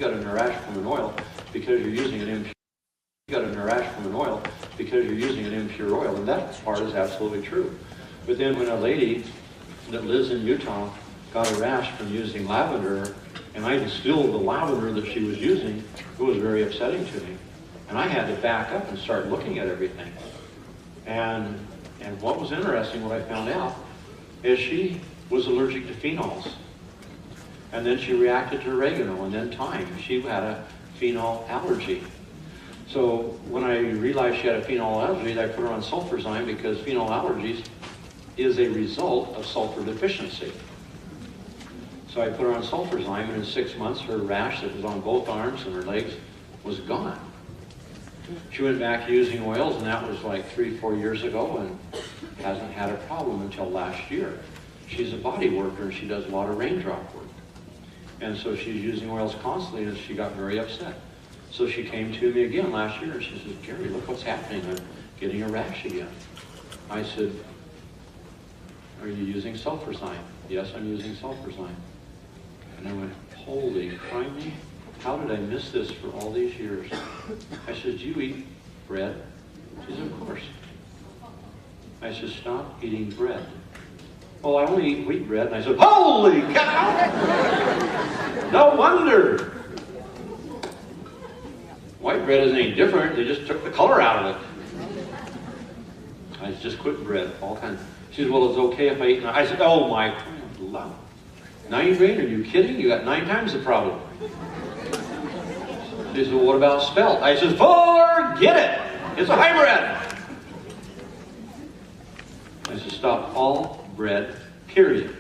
You got a rash from an oil because you're using an impure. You got a rash from an oil because you're using an impure oil, and that part is absolutely true. But then when a lady that lives in Utah got a rash from using lavender, and I distilled the lavender that she was using, it was very upsetting to me, and I had to back up and start looking at everything. And what was interesting, what I found out, is she was allergic to phenols. And then she reacted to oregano and then thyme. She had a phenol allergy. So when I realized she had a phenol allergy, I put her on sulfurzyme because phenol allergies is a result of sulfur deficiency. So I put her on sulfurzyme, and in 6 months her rash that was on both arms and her legs was gone. She went back to using oils, and that was like 3-4 years ago, and hasn't had a problem until last year. She's a body worker and she does a lot of raindrop work. And so she's using oils constantly, and she got very upset. So she came to me again last year, and she says, "Gary, look what's happening. I'm getting a rash again." I said, "Are you using sulfurzyme?" "Yes, I'm using sulfurzyme." And I went, "Holy criminy, how did I miss this for all these years?" I said, "Do you eat bread?" She said, "Of course." I said, "Stop eating bread." "Well, I only eat wheat bread." And I said, "Holy cow! No wonder. White bread isn't any different. They just took the color out of it." I just quit bread, all kinds. She said, "Well, it's okay if I eat." I said, "Oh my love. 9 grain? Are you kidding? You got 9 times the problem." She said, "Well, what about spelt?" I said, "Forget it. It's a hybrid." I said, "Stop all bread, period."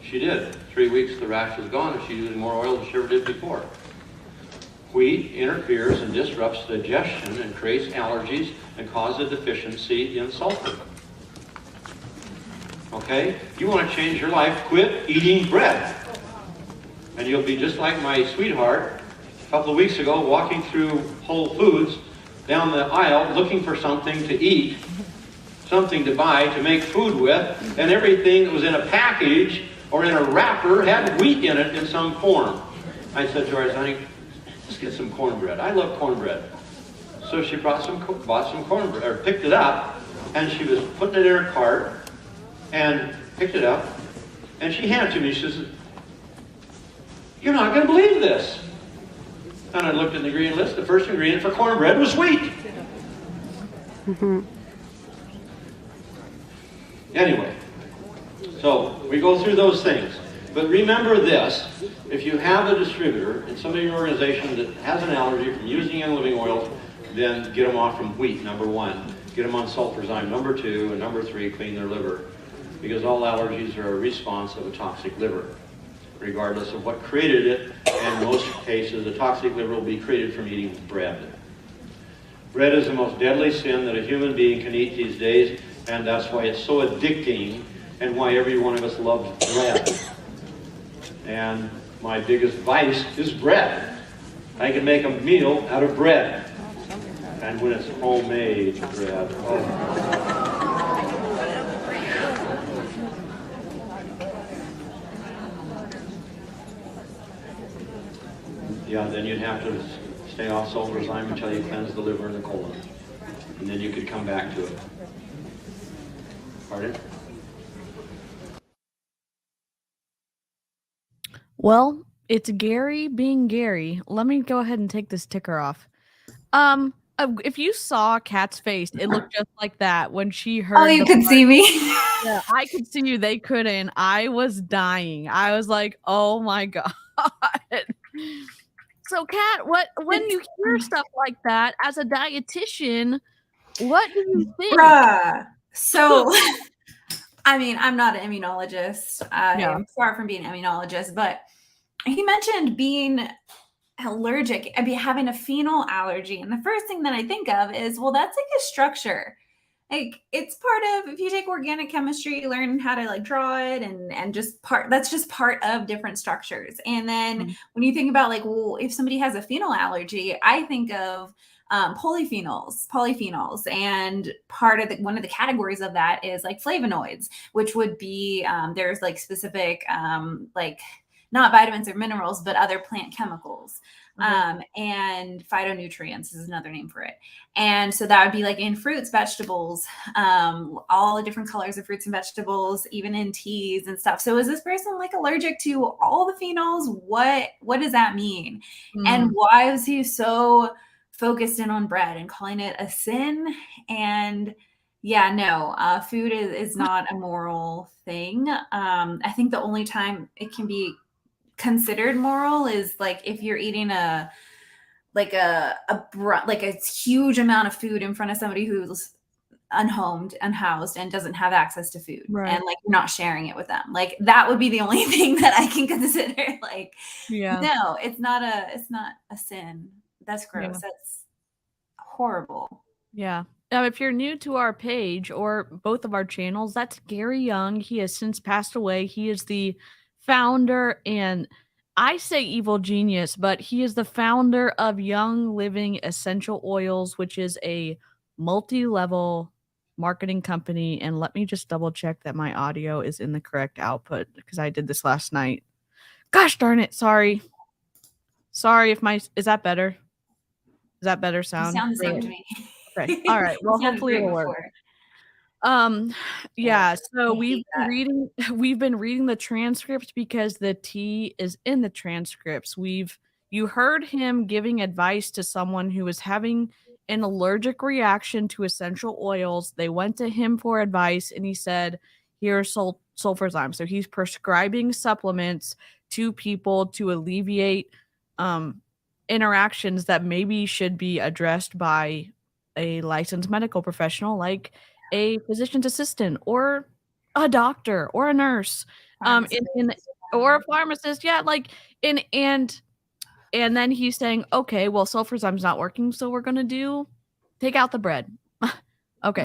She did. 3 weeks, the rash was gone, and she's using more oil than she ever did before. Wheat interferes and disrupts digestion and creates allergies and causes a deficiency in sulfur. Okay? You want to change your life, quit eating bread. And you'll be just like my sweetheart a couple of weeks ago, walking through Whole Foods down the aisle looking for something to eat, something to buy, to make food with, and everything that was in a package or in a wrapper had wheat in it in some form. I said to her, "Honey, let's get some cornbread. I love cornbread." So she bought some cornbread, or picked it up, and she was putting it in her cart, and picked it up, and she handed it to me. She says, "You're not going to believe this." And I looked at the ingredient list. The first ingredient for cornbread was wheat. Anyway, so we go through those things. But remember this, if you have a distributor and somebody in your organization that has an allergy from using young living oils, then get them off from wheat, number 1. Get them on sulfurzyme, number 2, and number 3, clean their liver. Because all allergies are a response of a toxic liver, regardless of what created it. And in most cases, a toxic liver will be created from eating bread. Bread is the most deadly sin that a human being can eat these days, and that's why it's so addicting and why every one of us loves bread. And my biggest vice is bread. I can make a meal out of bread. And when it's homemade bread, oh. Yeah, then you'd have to stay off sulfurzyme until you cleanse the liver and the colon. And then you could come back to it. Pardon? Well, it's Gary being Gary. Let me go ahead and take this ticker off. If you saw Kat's face, it looked just like that when she heard. Oh, you could see me. Yeah, I could see you. They couldn't. I was dying. I was like, "Oh my god." So, Kat, when you hear stuff like that as a dietitian, what do you think? Bruh. So I mean, I'm not an immunologist. I Yeah. am far from being an immunologist, but he mentioned being allergic and be having a phenol allergy. And the first thing that I think of is, well, that's like a structure. Like it's part of, if you take organic chemistry, you learn how to like draw it and just part, that's just part of different structures. And then Mm. when you think about like, well, if somebody has a phenol allergy, I think of polyphenols, and part of one of the categories of that is like flavonoids, which would be there's like specific like not vitamins or minerals, but other plant chemicals. Okay. And phytonutrients is another name for it. And so that would be like in fruits, vegetables, all the different colors of fruits and vegetables, even in teas and stuff. So is this person like allergic to all the phenols? What does that mean? And Mm. why was he so focused in on bread and calling it a sin? And yeah, no, food is not a moral thing. I think the only time it can be considered moral is like if you're eating like a huge amount of food in front of somebody who's unhomed, unhoused, and doesn't have access to food, and Right. like you're not sharing it with them. Like that would be the only thing that I can consider. Like, Yeah. no, it's not a sin. That's Yeah. gross. That's horrible. Yeah. If you're new to our page or both of our channels, that's Gary Young. He has since passed away. He is the founder, and I say evil genius, but he is the founder of Young Living Essential Oils, which is a multi-level marketing company. And let me just double check that my audio is in the correct output because I did this last night. Gosh darn it. Sorry. Sorry if my, is that better? Is that better You sound? sound the same Really? to me. Okay. All right. You Well, sounded hopefully great it'll work. before. Um, Yeah, yeah, so I hate that. we've been reading the transcripts because the tea is in the transcripts. You heard him giving advice to someone who was having an allergic reaction to essential oils. They went to him for advice and he said, "Here's sulfurzyme." So he's prescribing supplements to people to alleviate um interactions that maybe should be addressed by a licensed medical professional like a physician's assistant or a doctor or a nurse, in Pharmacist. or a pharmacist. Yeah, like in and then he's saying, okay, well, sulfurzyme's not working, so we're gonna take out the bread. Okay,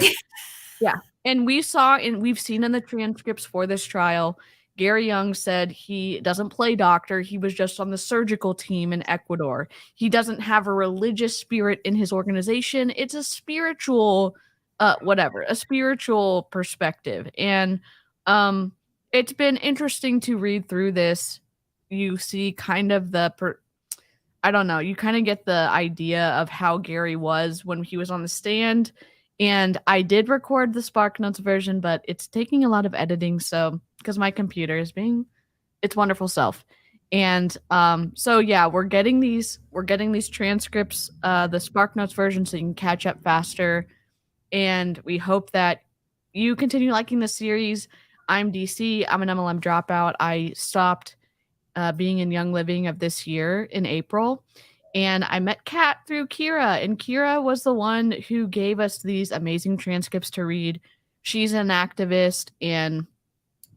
yeah, and we've seen in the transcripts for this trial, Gary Young said he doesn't play doctor, he was just on the surgical team in Ecuador. He doesn't have a religious spirit in his organization, it's a spiritual, whatever, a spiritual perspective, and, it's been interesting to read through this. You see kind of I don't know, you kinda get the idea of how Gary was when he was on the stand, and I did record the SparkNotes version, but it's taking a lot of editing, so because my computer is being its wonderful self. And, so yeah, we're getting these transcripts, the SparkNotes version so you can catch up faster, and we hope that you continue liking the series. I'm DC, I'm an MLM dropout. I stopped being in Young Living of this year in April. And I met Kat through Kira, and Kira was the one who gave us these amazing transcripts to read. She's an activist and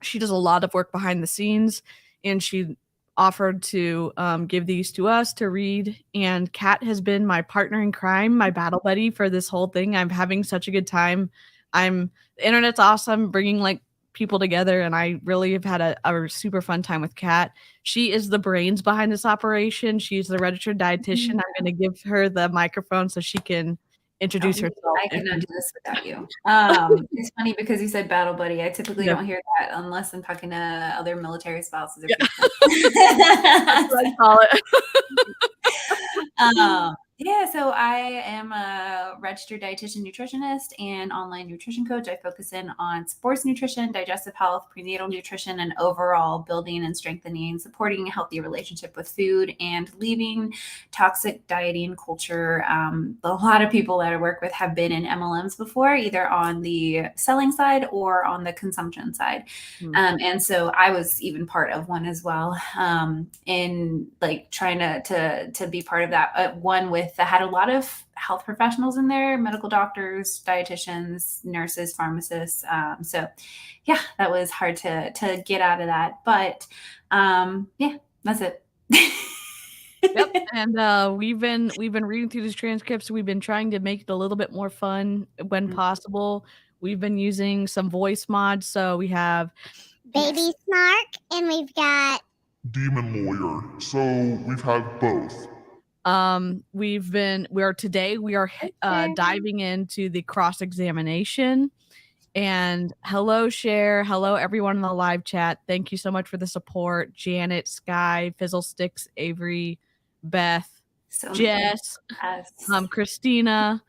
she does a lot of work behind the scenes, and she offered to give these to us to read. And Kat has been my partner in crime, my battle buddy for this whole thing. I'm having such a good time. The internet's awesome, bringing like people together, and I really have had a super fun time with Kat. She is the brains behind this operation. She's the registered dietitian. I'm going to give her the microphone so she can Oh, introduce herself. I could not do this without you. It's funny because you said battle buddy. I typically Yeah. don't hear that unless I'm talking to other military spouses or Yeah. people. That's what I call it. Yeah, so I am a registered dietitian nutritionist and online nutrition coach. I focus in on sports nutrition, digestive health, prenatal nutrition, and overall building and strengthening, supporting a healthy relationship with food, and leaving toxic dieting culture. A lot of people that I work with have been in MLMs before, either on the selling side or on the consumption side. And so I was even part of one as well, in like trying to be part of that. One with had a lot of health professionals in there, medical doctors, dietitians, nurses, pharmacists. So yeah, that was hard to get out of that. But yeah, that's it. Yep. And we've been reading through these transcripts. We've been trying to make it a little bit more fun when possible. We've been using some voice mods. So we have Baby Snark, and we've got Demon Lawyer. So we've had both. we are diving into the cross-examination. And hello, Cher. Hello, everyone in the live chat. Thank you so much for the support. Janet, Sky, Fizzlesticks, Avery, Beth, Jess, Christina.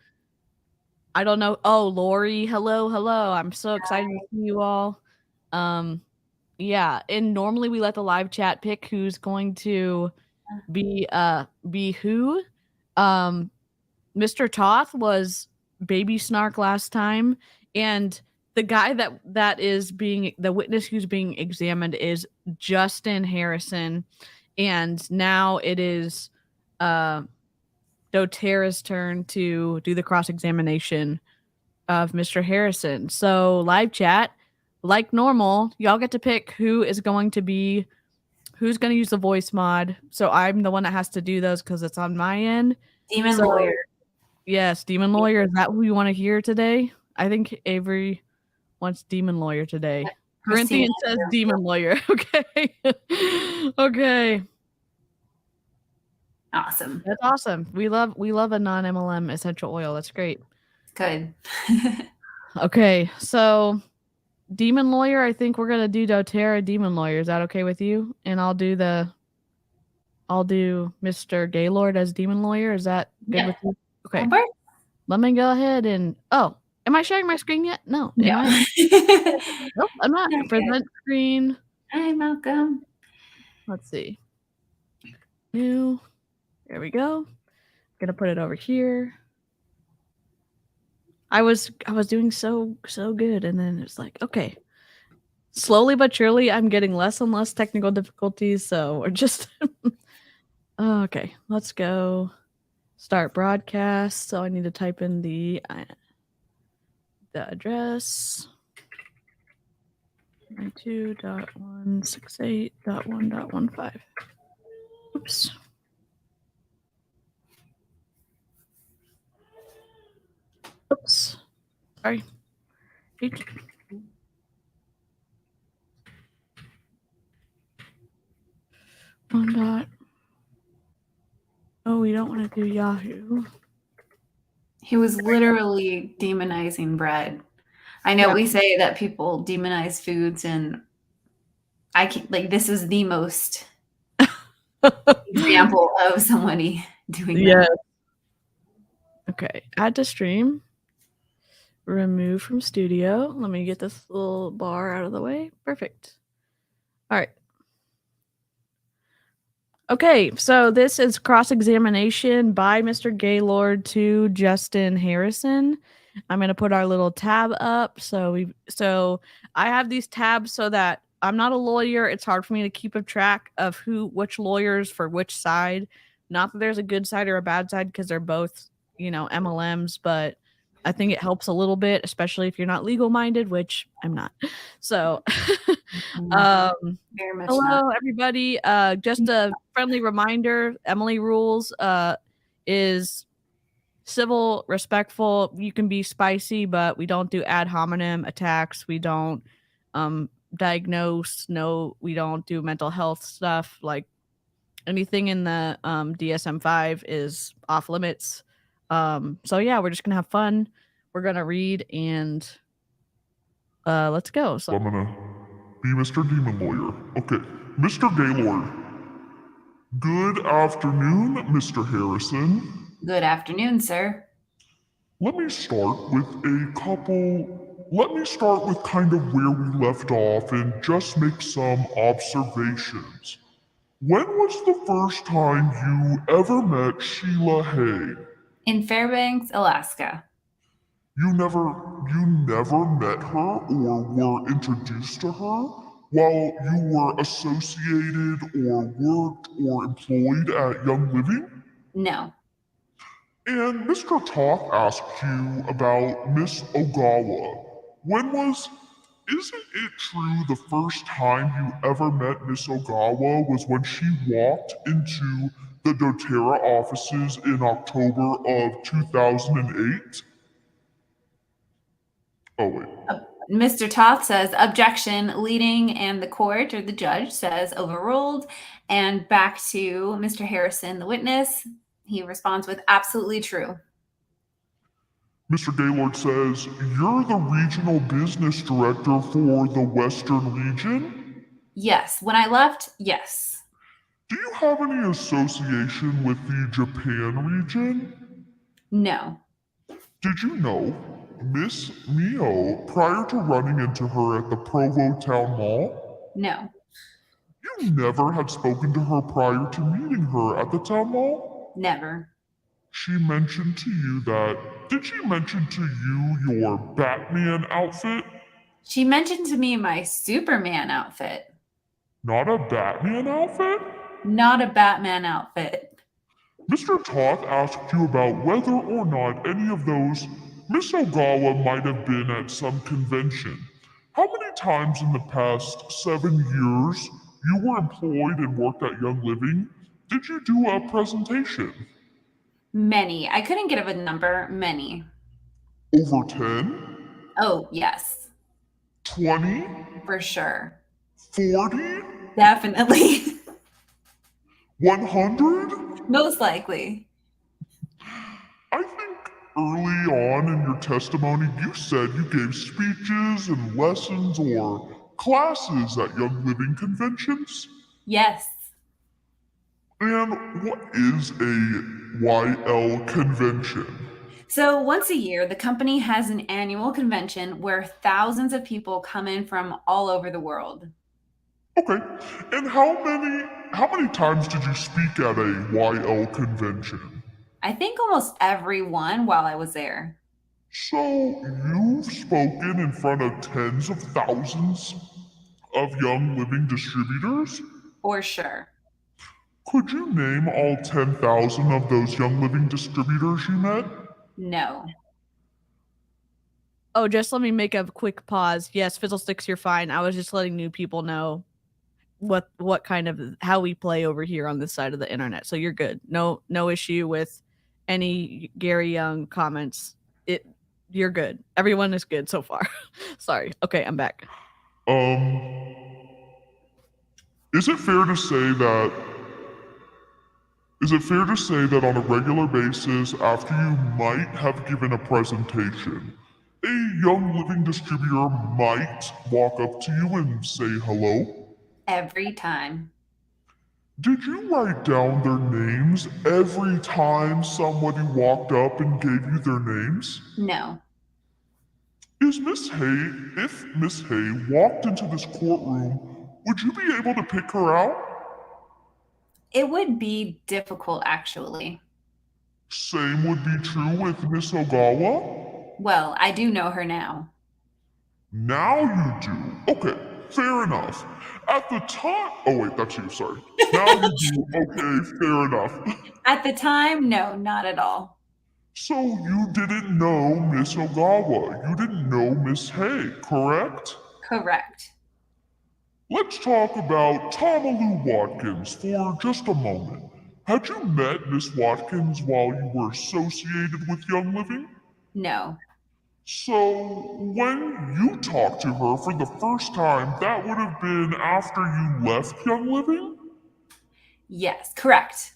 I don't know. Oh, Lori. Hello. I'm so excited to see you all. Yeah. And normally we let the live chat pick who's going to be who. Mr. Toth was Baby Snark last time, and the guy that is being the witness who's being examined is Justin Harrison, and now it is doTERRA's turn to do the cross-examination of Mr. Harrison. So live chat, like normal, y'all get to pick who's going to use the voice mod. So I'm the one that has to do those because it's on my end. Demon Lawyer. Yes, Demon Lawyer. Is that who you want to hear today? I think Avery wants Demon Lawyer today. Corinthian says Demon Lawyer. Okay. Okay. Awesome. That's awesome. We love a non-MLM essential oil. That's great. Good. Okay, so Demon Lawyer, I think we're gonna do doTERRA Demon Lawyer. Is that okay with you? And I'll do Mr. Gaylord as Demon Lawyer. Is that good with you? Okay. Let me go ahead and am I sharing my screen yet? No. No. Nope, I'm not. Present screen. Hi, Malcolm. Let's see. New. There we go. Gonna put it over here. I was doing so good, and then it's like, okay. Slowly but surely, I'm getting less and less technical difficulties, so we're just okay. Let's go. Start broadcast. So I need to type in the address. 92.168.1.15. Oops. Oops. Sorry. One dot. Oh, we don't want to do Yahoo. He was literally demonizing bread. I know we say that people demonize foods, and I can't, like, this is the most example of somebody doing that. Okay, add to stream. Remove from studio. Let me get this little bar out of the way. Perfect. All right. Okay, so this is cross-examination by Mr. Gaylord to Justin Harrison. I'm going to put our little tab up. So I have these tabs so that I'm not a lawyer. It's hard for me to keep a track of which lawyers for which side. Not that there's a good side or a bad side, because they're both, MLMs, but I think it helps a little bit, especially if you're not legal minded, which I'm not. So Very much hello not. everybody. Just a friendly reminder, Emily rules is civil, respectful. You can be spicy, but we don't do ad hominem attacks. We don't diagnose. No, we don't do mental health stuff. Like anything in the DSM-5 is off limits. So yeah, we're just gonna have fun. We're gonna read and let's go. So I'm gonna be Mr. Demon Lawyer. Okay, Mr. Gaylord. Good afternoon, Mr. Harrison. Good afternoon, sir. Let me start with kind of where we left off and just make some observations. When was the first time you ever met Sheila Hay? In Fairbanks, Alaska. You never met her or were introduced to her while you were associated or worked or employed at Young Living? No. And Mr. Toth asked you about Miss Ogawa. Isn't it true the first time you ever met Miss Ogawa was when she walked into the doTERRA offices in October of 2008? Oh, wait. Mr. Toth says objection, leading, and the court or the judge says overruled. And back to Mr. Harrison, the witness. He responds with absolutely true. Mr. Gaylord says, you're the regional business director for the Western region? Yes. When I left, yes. Do you have any association with the Japan region? No. Did you know Miss Mio prior to running into her at the Provo Town Mall? No. You never had spoken to her prior to meeting her at the town mall? Never. She mentioned to you did she mention to you your Batman outfit? She mentioned to me my Superman outfit. Not a Batman outfit? Not a Batman outfit. Mr. Toth asked you about whether or not any of those Miss Ogawa might have been at some convention. How many times in the past 7 years you were employed and worked at Young Living did you do a presentation? Many. I couldn't give a number. Many. Over 10? Oh, yes. 20? For sure. 40? Definitely. 100? Most likely. I think early on in your testimony you said you gave speeches and lessons or classes at Young Living conventions. Yes. And what is a YL convention? So once a year, the company has an annual convention where thousands of people come in from all over the world. Okay. And how many times did you speak at a YL convention? I think almost everyone while I was there. So you've spoken in front of tens of thousands of Young Living distributors? For sure. Could you name all 10,000 of those Young Living distributors you met? No. Oh, just let me make a quick pause. Yes, Fiddlesticks, you're fine. I was just letting new people know what kind of how we play over here on this side of the internet. So you're good. No issue with any Gary Young comments. You're good. Everyone is good so far. Sorry. Okay, I'm back. Is it fair to say that on a regular basis, after you might have given a presentation, a Young Living distributor might walk up to you and say hello? Every time. Did you write down their names every time somebody walked up and gave you their names? No. If Miss Hay walked into this courtroom, would you be able to pick her out? It would be difficult, actually. Same would be true with Miss Ogawa? Well, I do know her now. Now you do. Okay, fair enough. At the time. Oh, wait, that's you, sorry. Now you do. Okay, fair enough. At the time, no, not at all. So you didn't know Miss Ogawa. You didn't know Miss Hay, correct? Correct. Let's talk about Tomaloo Watkins for just a moment. Had you met Miss Watkins while you were associated with Young Living? No. So, when you talked to her for the first time, that would have been after you left Young Living? Yes, correct.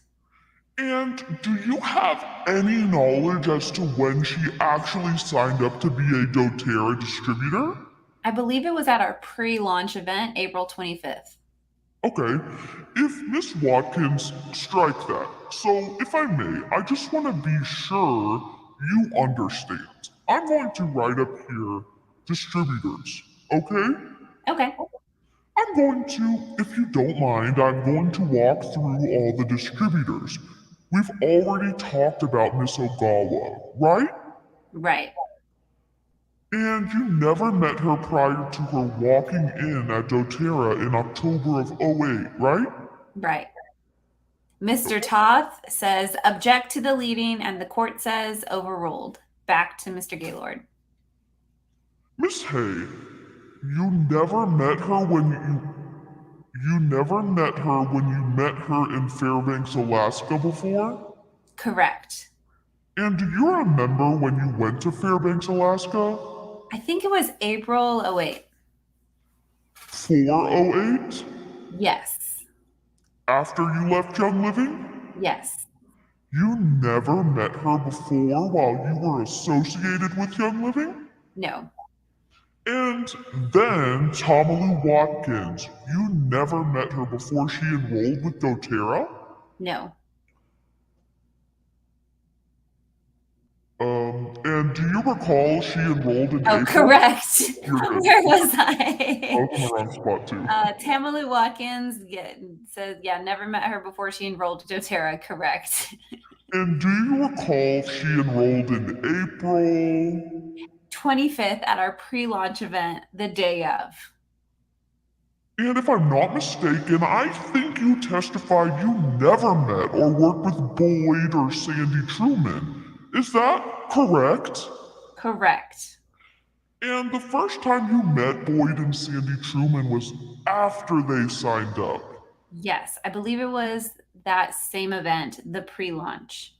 And do you have any knowledge as to when she actually signed up to be a doTERRA distributor? I believe it was at our pre-launch event, April 25th. Okay, if Miss Watkins, strike that. So, if I may, I just want to be sure you understand. I'm going to write up here distributors, okay? Okay. I'm going to, if you don't mind, I'm going to walk through all the distributors. We've already talked about Miss Ogawa, right? Right. And you never met her prior to her walking in at doTERRA in October of '08, right? Right. Mr. Toth says, object to the leading, and the court says, overruled. Back to Mr. Gaylord. Miss Hay, you never met her when you never met her when you met her in Fairbanks, Alaska before? Correct. And do you remember when you went to Fairbanks, Alaska? I think it was April 08. 408? Yes. After you left Young Living? Yes. You never met her before while you were associated with Young Living? No. And then Tomalu Watkins. You never met her before she enrolled with doTERRA? No. And do you recall she enrolled in Oh, April? correct. You're good. Where was I I? was in the wrong spot too. Tamalu Watkins says, never met her before she enrolled to doTERRA. Correct. And do you recall she enrolled in April? 25th at our pre-launch event, the day of. And if I'm not mistaken, I think you testified you never met or worked with Boyd or Sandy Truman. Is that correct? Correct. And the first time you met Boyd and Sandy Truman was after they signed up. Yes, I believe it was that same event, the pre-launch.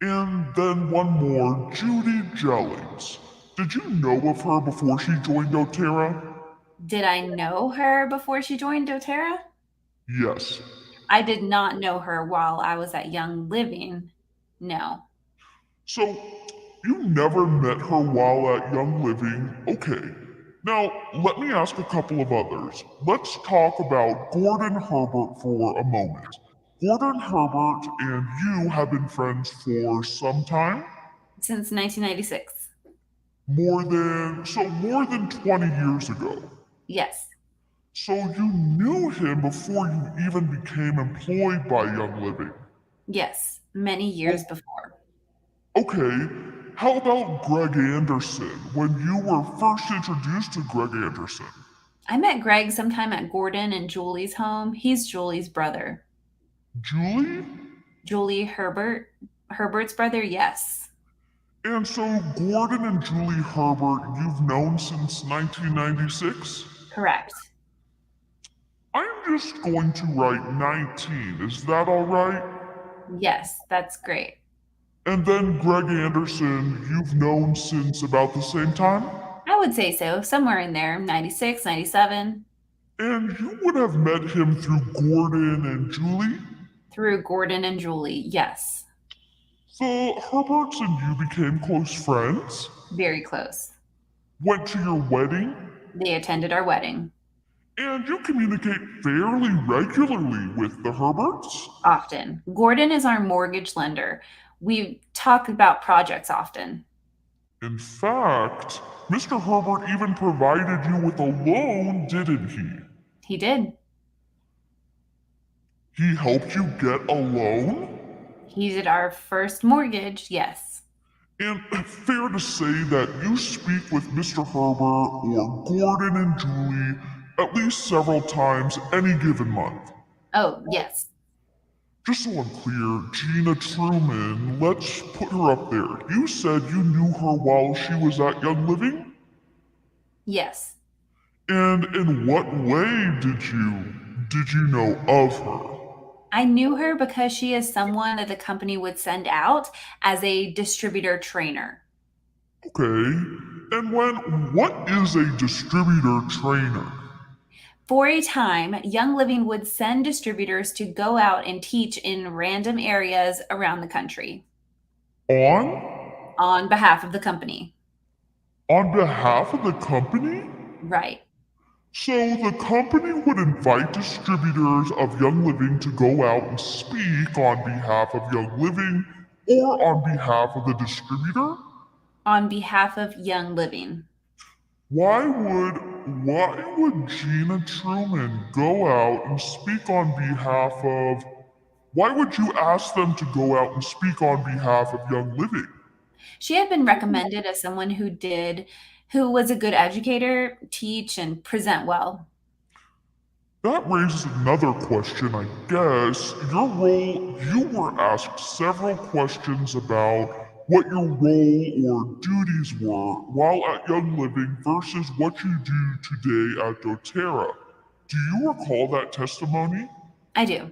And then one more, Judy Jellings. Did you know of her before she joined doTERRA? Did I know her before she joined doTERRA? Yes. I did not know her while I was at Young Living. No. So, you never met her while at Young Living? Okay. Now, let me ask a couple of others. Let's talk about Gordon Herbert for a moment. Gordon Herbert and you have been friends for some time? Since 1996. More than 20 years ago. Yes. So you knew him before you even became employed by Young Living? Yes, many years before. Okay, how about Greg Anderson, when you were first introduced to Greg Anderson? I met Greg sometime at Gordon and Julie's home. He's Julie's brother. Julie? Julie Herbert's brother, yes. And so Gordon and Julie Herbert you've known since 1996? Correct. I'm just going to write 19, is that alright? Yes, that's great. And then Greg Anderson you've known since about the same time? I would say so, somewhere in there, 96, 97. And you would have met him through Gordon and Julie? Through Gordon and Julie, yes. The Herberts and you became close friends? Very close. Went to your wedding? They attended our wedding. And you communicate fairly regularly with the Herberts? Often. Gordon is our mortgage lender. We talk about projects often. In fact, Mr. Herbert even provided you with a loan, didn't he? He did. He helped you get a loan? He did our first mortgage, yes. And fair to say that you speak with Mr. Herbert or Gordon and Julie at least several times any given month. Oh, yes. Just so I'm clear, Gina Truman, let's put her up there. You said you knew her while she was at Young Living? Yes. And in what way did you know of her? I knew her because she is someone that the company would send out as a distributor trainer. Okay. And what is a distributor trainer? For a time, Young Living would send distributors to go out and teach in random areas around the country. On behalf of the company. On behalf of the company? Right. So the company would invite distributors of Young Living to go out and speak on behalf of Young Living or on behalf of the distributor? On behalf of Young Living. Why would Gina Truman go out and speak on behalf of... Why would you ask them to go out and speak on behalf of Young Living? She had been recommended as someone who was a good educator, teach, and present well. That raises another question, I guess. Your role, you were asked several questions about what your role or duties were while at Young Living versus what you do today at doTERRA. Do you recall that testimony? I do.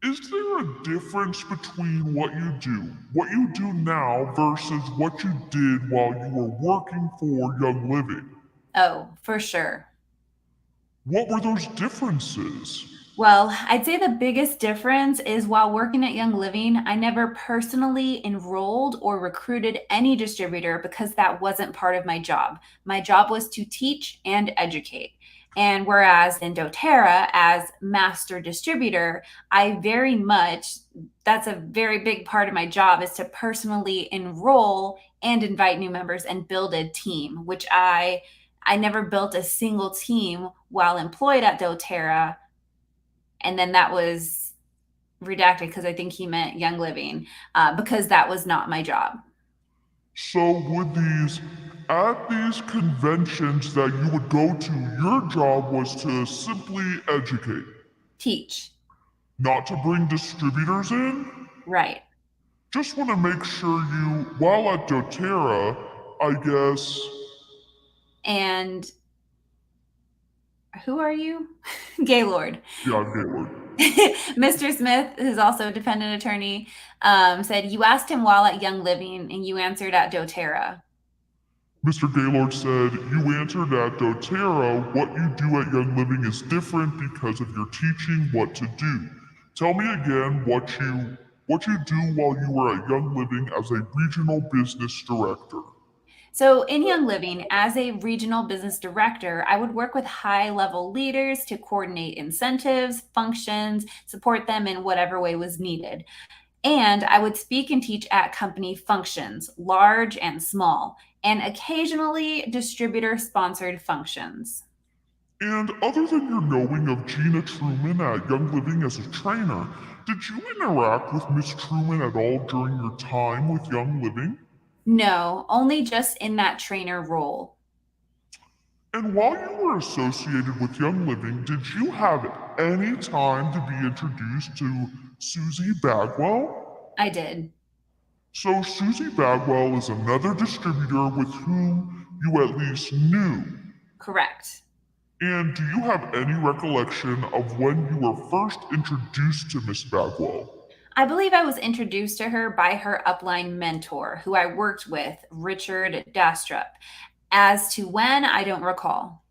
Is there a difference between what you do now versus what you did while you were working for Young Living? Oh, for sure. What were those differences? Well, I'd say the biggest difference is while working at Young Living, I never personally enrolled or recruited any distributor because that wasn't part of my job. My job was to teach and educate. And whereas in doTERRA, as master distributor, that's a very big part of my job is to personally enroll and invite new members and build a team, which I never built a single team while employed at doTERRA, and then that was redacted because I think he meant Young Living, because that was not my job. So at these conventions that you would go to, your job was to simply educate, Teach. not to bring distributors in? Right. Just want to make sure while at doTERRA, I guess, And who are you? Gaylord. yeah, Gaylord. Mr. Smith, who's also a defendant attorney, said you asked him while at Young Living and you answered at doTERRA. Mr. Gaylord said, you answered at doTERRA, what you do at Young Living is different because of your teaching what to do. Tell me again what you do while you were at Young Living as a regional business director. So, in Young Living, as a regional business director, I would work with high level leaders to coordinate incentives, functions, support them in whatever way was needed. And I would speak and teach at company functions, large and small, and occasionally distributor sponsored functions. And other than your knowing of Gina Truman at Young Living as a trainer, did you interact with Miss Truman at all during your time with Young Living? No, only just in that trainer role. And while you were associated with Young Living, did you have any time to be introduced to Susie Bagwell? I did. So Susie Bagwell is another distributor with whom you at least knew. Correct. And do you have any recollection of when you were first introduced to Miss Bagwell? I believe I was introduced to her by her upline mentor, who I worked with, Richard Dastrup. As to when, I don't recall.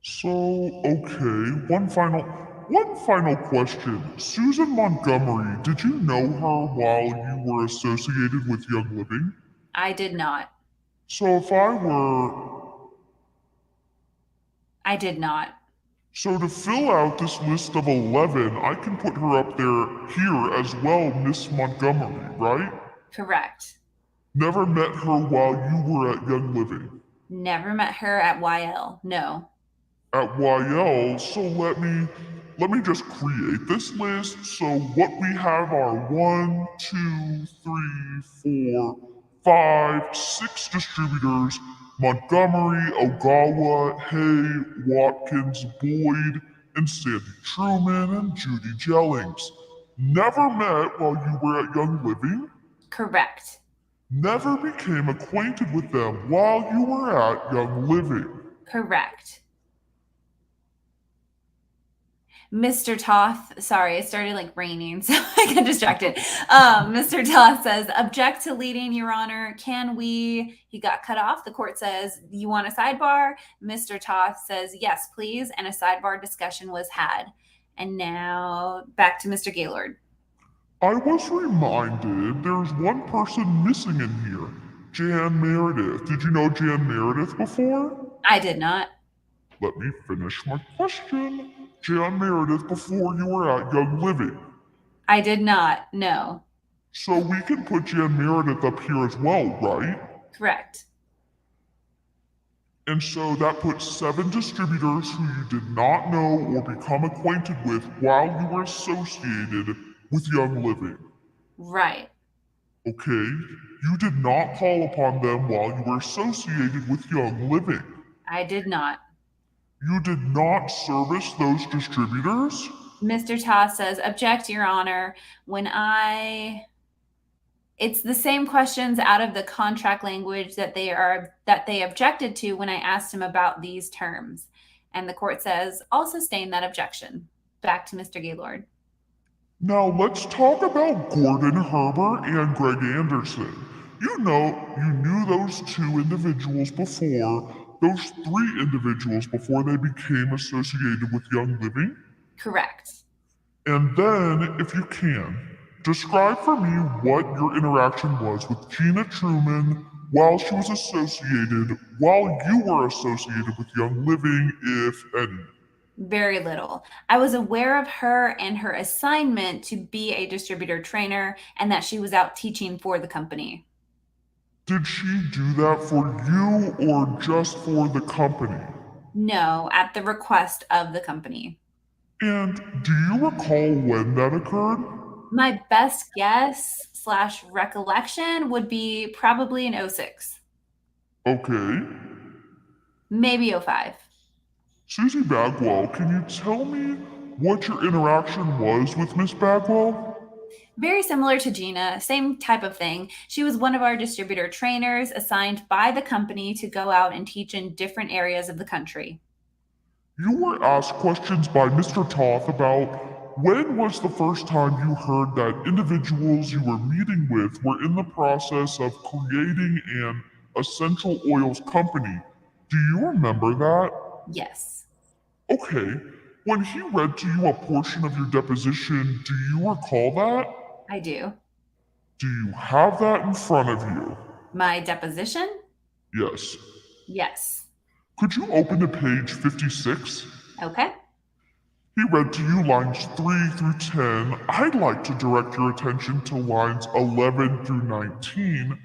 So, okay, one final question. Susan Montgomery, did you know her while you were associated with Young Living? I did not. So I did not. so to fill out this list of 11, I can put her up here as well, Miss Montgomery, right? Correct. Never met her while you were at Young Living. Never met her at YL. No. At YL, so let me just create this list. So what we have are 1, 2, 3, 4, 5, 6 distributors: Montgomery, Ogawa, Hay, Watkins, Boyd, and Sandy Truman and Judy Jellings. Never met while you were at Young Living. Correct. Never became acquainted with them while you were at Young Living. Correct. Mr. Toth, sorry, it started like raining, so I got distracted. Mr. Toth says, object to leading, Your Honor. He got cut off. The court says, you want a sidebar? Mr. Toth says, yes, please. And a sidebar discussion was had. And now back to Mr. Gaylord. I was reminded there's one person missing in here. Jan Meredith. Did you know Jan Meredith before? I did not. Let me finish my question. Jan Meredith before you were at Young Living. I did not. No. So we can put Jan Meredith up here as well, right? Correct. And so that puts 7 distributors who you did not know or become acquainted with while you were associated with Young Living. Right. Okay, you did not call upon them while you were associated with Young Living. I did not. You did not service those distributors? Mr. Toss says, object, Your Honor. It's the same questions out of the contract language that they objected to when I asked him about these terms. And the court says, I'll sustain that objection. Back to Mr. Gaylord. Now let's talk about Gordon Herbert and Greg Anderson. You knew those two individuals before, those three individuals before they became associated with Young Living? Correct. And then, if you can, describe for me what your interaction was with Gina Truman while you were associated with Young Living, if any. Very little. I was aware of her and her assignment to be a distributor trainer and that she was out teaching for the company. Did she do that for you or just for the company? No, at the request of the company. And do you recall when that occurred? My best guess / recollection would be probably in 06. Okay. Maybe 05. Susie Bagwell, can you tell me what your interaction was with Miss Bagwell? Very similar to Gina, same type of thing. She was one of our distributor trainers assigned by the company to go out and teach in different areas of the country. You were asked questions by Mr. Toth about when was the first time you heard that individuals you were meeting with were in the process of creating an essential oils company. Do you remember that? Yes. Okay. When he read to you a portion of your deposition, do you recall that? I do. Do you have that in front of you? My deposition? Yes. Yes. Could you open to page 56? Okay. He read to you lines 3 through 10. I'd like to direct your attention to lines 11 through 19.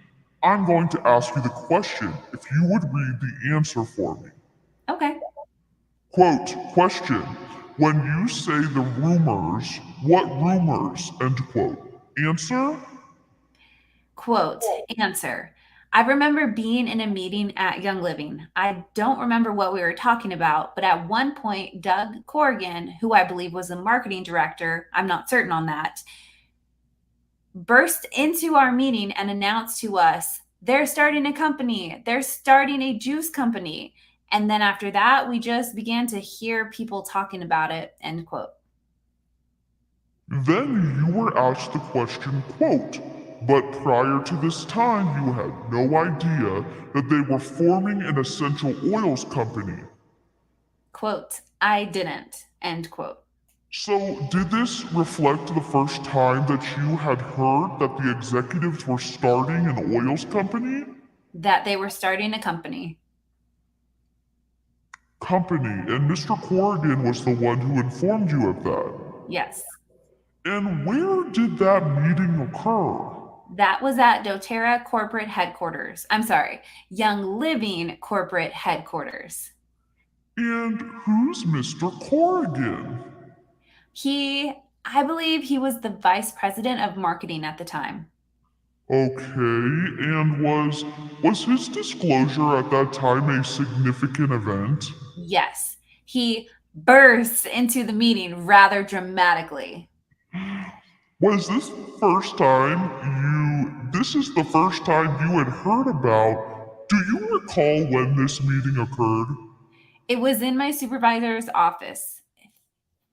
I'm going to ask you the question if you would read the answer for me. Okay. Quote, question, when you say the rumors, what rumors? End quote. Answer? Quote, answer. I remember being in a meeting at Young Living. I don't remember what we were talking about, but at one point, Doug Corrigan, who I believe was the marketing director, I'm not certain on that, burst into our meeting and announced to us, they're starting a company. They're starting a juice company. And then after that, we just began to hear people talking about it, end quote. Then you were asked the question, quote, but prior to this time you had no idea that they were forming an essential oils company. Quote, I didn't, end quote. So did this reflect the first time that you had heard that the executives were starting an oils company? That they were starting a company. And Mr. Corrigan was the one who informed you of that. Yes. And where did that meeting occur? That was at doTERRA corporate headquarters. I'm sorry, Young Living corporate headquarters. And who's Mr. Corrigan? I believe he was the vice president of marketing at the time. Okay, and was his disclosure at that time a significant event? Yes, he burst into the meeting rather dramatically. Was this the first time you had heard about? Do you recall when this meeting occurred? It was in my supervisor's office,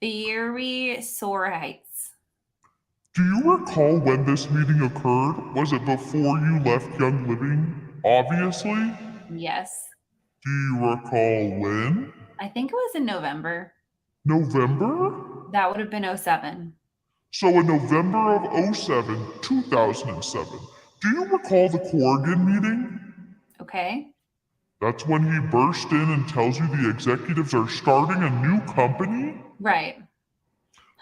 Theory Sore Heights. Do you recall when this meeting occurred? Was it before you left Young Living? Obviously. Yes. Do you recall when? I think it was in November. November? That would have been 07. So in November of 07, 2007, do you recall the Corrigan meeting? Okay. That's when he burst in and tells you the executives are starting a new company? Right.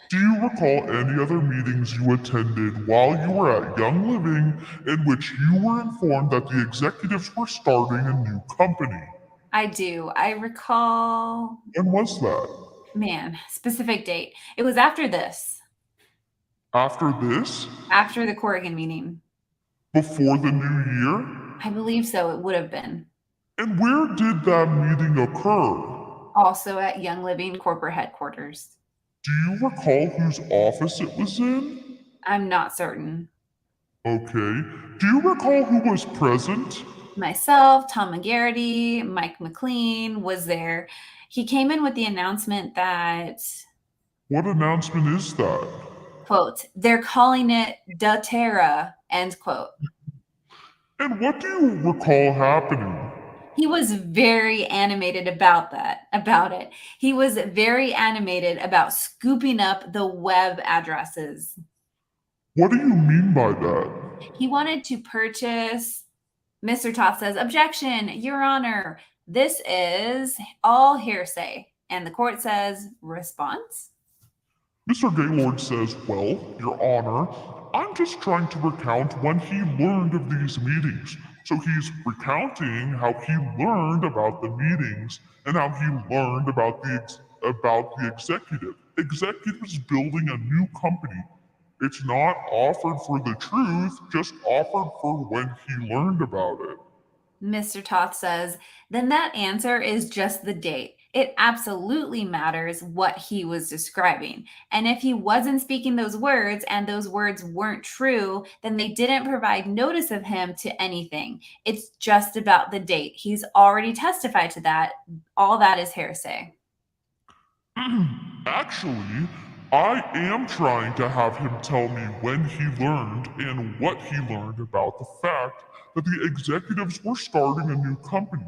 Do you recall any other meetings you attended while you were at Young Living in which you were informed that the executives were starting a new company? I do. I recall. When was that? Man, specific date. It was after this. After this? After the Corrigan meeting. Before the new year? I believe so. It would have been. And where did that meeting occur? Also at Young Living corporate headquarters. Do you recall whose office it was in? I'm not certain. Okay. Do you recall who was present? Myself, Tom McGarity, Mike McLean was there. He came in with the announcement that, What announcement is that? quote, they're calling it doTERRA, end quote. And what do you recall happening? He was very animated about it. He was very animated about scooping up the web addresses. What do you mean by that? He wanted to purchase. Mr. Toth says, objection, Your Honor, this is all hearsay. And the court says, response? Mr. Gaylord says, well, Your Honor, I'm just trying to recount when he learned of these meetings. So he's recounting how he learned about the meetings and how he learned about the executive. Executive's building a new company. It's not offered for the truth, just offered for when he learned about it. Mr. Toth says, then that answer is just the date. It absolutely matters what he was describing. And if he wasn't speaking those words and those words weren't true, then they didn't provide notice of him to anything. It's just about the date. He's already testified to that. All that is hearsay. Actually, I am trying to have him tell me when he learned and what he learned about the fact that the executives were starting a new company.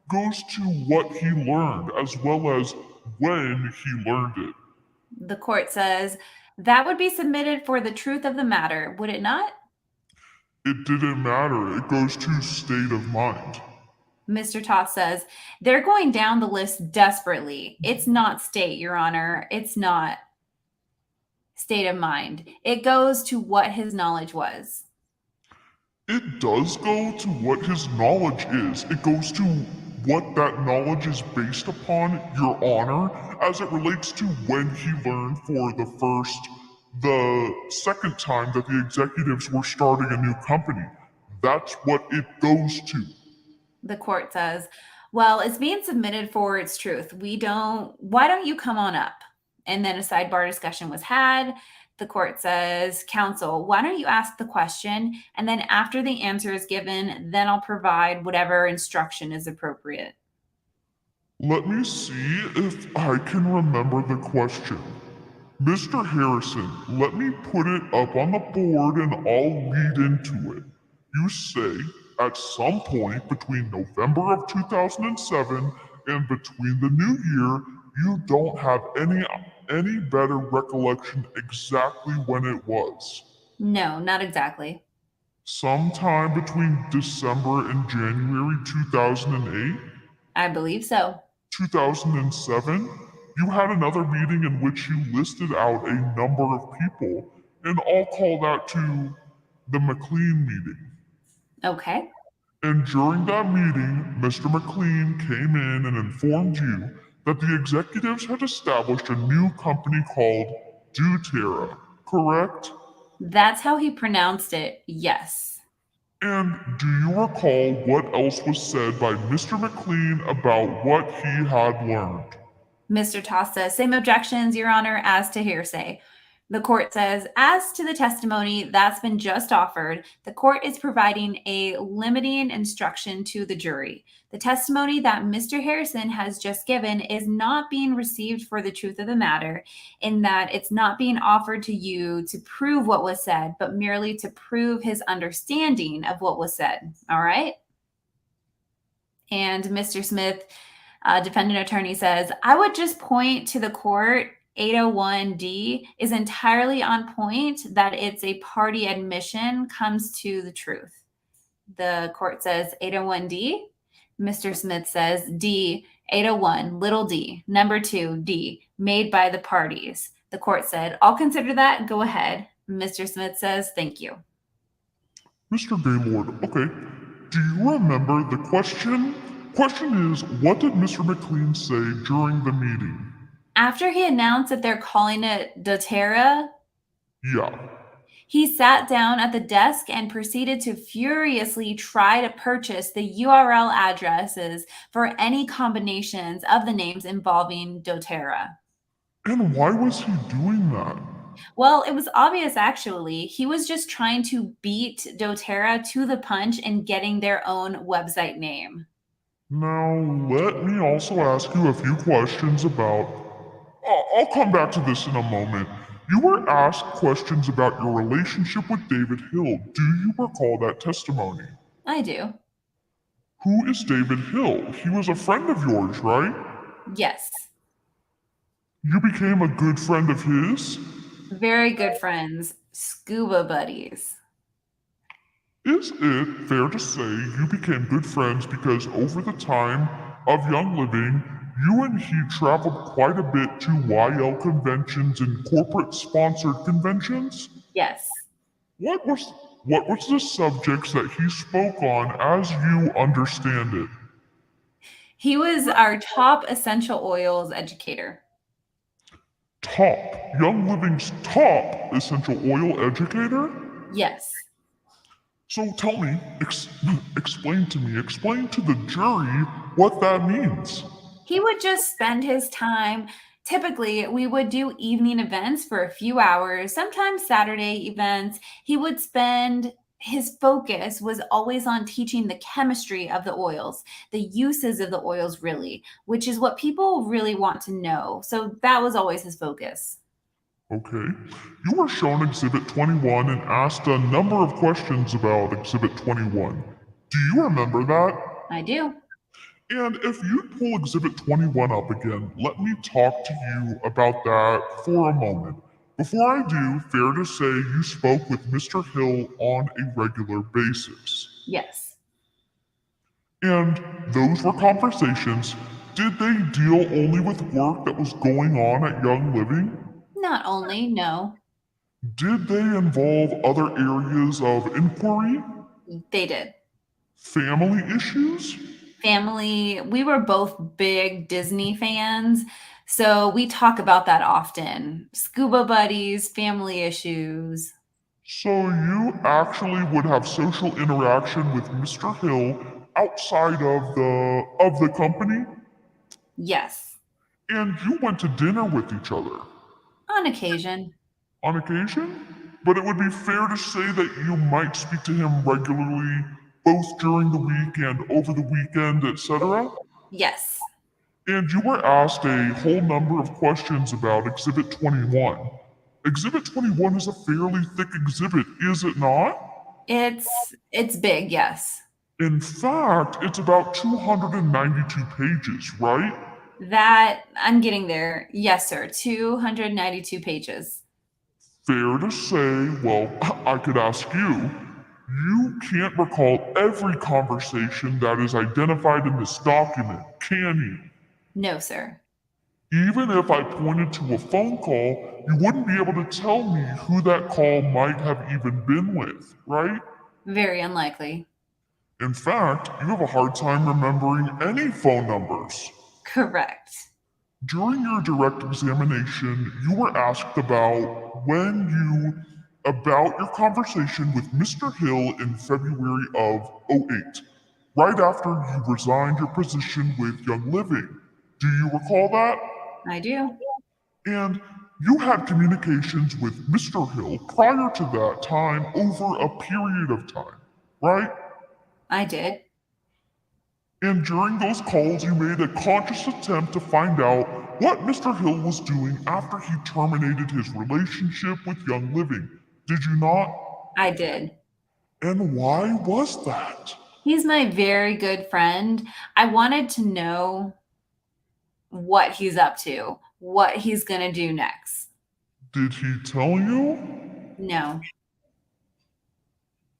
Goes to what he learned as well as when he learned it. The court says, that would be submitted for the truth of the matter, would it not? It didn't matter. It goes to state of mind. Mr. Toth says, they're going down the list desperately. It's not state, Your Honor. It's not state of mind. It goes to what his knowledge was. It does go to what his knowledge is. It goes to what that knowledge is based upon, Your Honor, as it relates to when he learned for the second time that the executives were starting a new company. That's what it goes to. The court says, well, it's being submitted for its truth. Why don't you come on up? And then a sidebar discussion was had. The court says, counsel, why don't you ask the question? And then after the answer is given, then I'll provide whatever instruction is appropriate. Let me see if I can remember the question. Mr. Harrison, let me put it up on the board and I'll read into it. You say, at some point between November of 2007 and between the new year, you don't have any better recollection exactly when it was. No, not exactly. Sometime between December and January 2008? I believe so. 2007? You had another meeting in which you listed out a number of people, and I'll call that to the McLean meeting. Okay. And during that meeting, Mr. McLean came in and informed you that the executives had established a new company called doTERRA, correct? That's how he pronounced it, yes. And do you recall what else was said by Mr. McLean about what he had learned? Mr. Toth says, same objections, Your Honor, as to hearsay. The court says, as to the testimony that's been just offered, the court is providing a limiting instruction to the jury. The testimony that Mr. Harrison has just given is not being received for the truth of the matter, in that it's not being offered to you to prove what was said, but merely to prove his understanding of what was said. All right? And Mr. Smith, defendant attorney, says, I would just point to the court 801D is entirely on point that it's a party admission comes to the truth. The court says 801D. Mr. Smith says D, 801, little d, number 2, D, made by the parties. The court said, I'll consider that. Go ahead. Mr. Smith says, thank you. Mr. Gaylord, okay. Do you remember the question? Question is, what did Mr. McLean say during the meeting? After he announced that they're calling it doTERRA, Yeah. He sat down at the desk and proceeded to furiously try to purchase the URL addresses for any combinations of the names involving doTERRA. And why was he doing that? Well, it was obvious actually. He was just trying to beat doTERRA to the punch in getting their own website name. Now, let me also ask you a few questions about. I'll come back to this in a moment. You were asked questions about your relationship with David Hill. Do you recall that testimony? I do. Who is David Hill? He was a friend of yours, right? Yes. You became a good friend of his? Very good friends. Scuba buddies. Is it fair to say you became good friends because over the time of Young Living, you and he traveled quite a bit to YL conventions and corporate-sponsored conventions? Yes. What was the subjects that he spoke on as you understand it? He was our top essential oils educator. Top, Young Living's top essential oil educator? Yes. So tell me, explain to the jury what that means. He would just spend his time. Typically, we would do evening events for a few hours, sometimes Saturday events. His focus was always on teaching the chemistry of the oils, the uses of the oils, really, which is what people really want to know. So that was always his focus. Okay. You were shown Exhibit 21 and asked a number of questions about Exhibit 21. Do you remember that? I do. And if you'd pull Exhibit 21 up again, let me talk to you about that for a moment. Before I do, fair to say you spoke with Mr. Hill on a regular basis. Yes. And those were conversations. Did they deal only with work that was going on at Young Living? Not only, no, Did they involve other areas of inquiry? they did. Family issues? Family, we were both big Disney fans, so we talk about that often. Scuba buddies, family issues. So you actually would have social interaction with Mr. Hill outside of the company? Yes, And you went to dinner with each other on occasion. on occasion? But it would be fair to say that you might speak to him regularly, both during the week and over the weekend, etc. Yes, And you were asked a whole number of questions about Exhibit 21. Exhibit 21 is a fairly thick exhibit, is it not? it's big, yes. In fact, it's about 292 pages, right? That I'm getting there. Yes, sir. 292 pages. Fair to say, well, I could ask you. You can't recall every conversation that is identified in this document, can you? No, sir. Even if I pointed to a phone call, you wouldn't be able to tell me who that call might have even been with, right? Very unlikely. In fact, you have a hard time remembering any phone numbers. Correct. During your direct examination, you were asked about your conversation with Mr. Hill in February of '08, right after you resigned your position with Young Living. Do you recall that? I do. And you had communications with Mr. Hill prior to that time over a period of time, right? I did. And during those calls, you made a conscious attempt to find out what Mr. Hill was doing after he terminated his relationship with Young Living. Did you not? I did. And why was that? He's my very good friend. I wanted to know what he's up to, what he's going to do next. Did he tell you? No.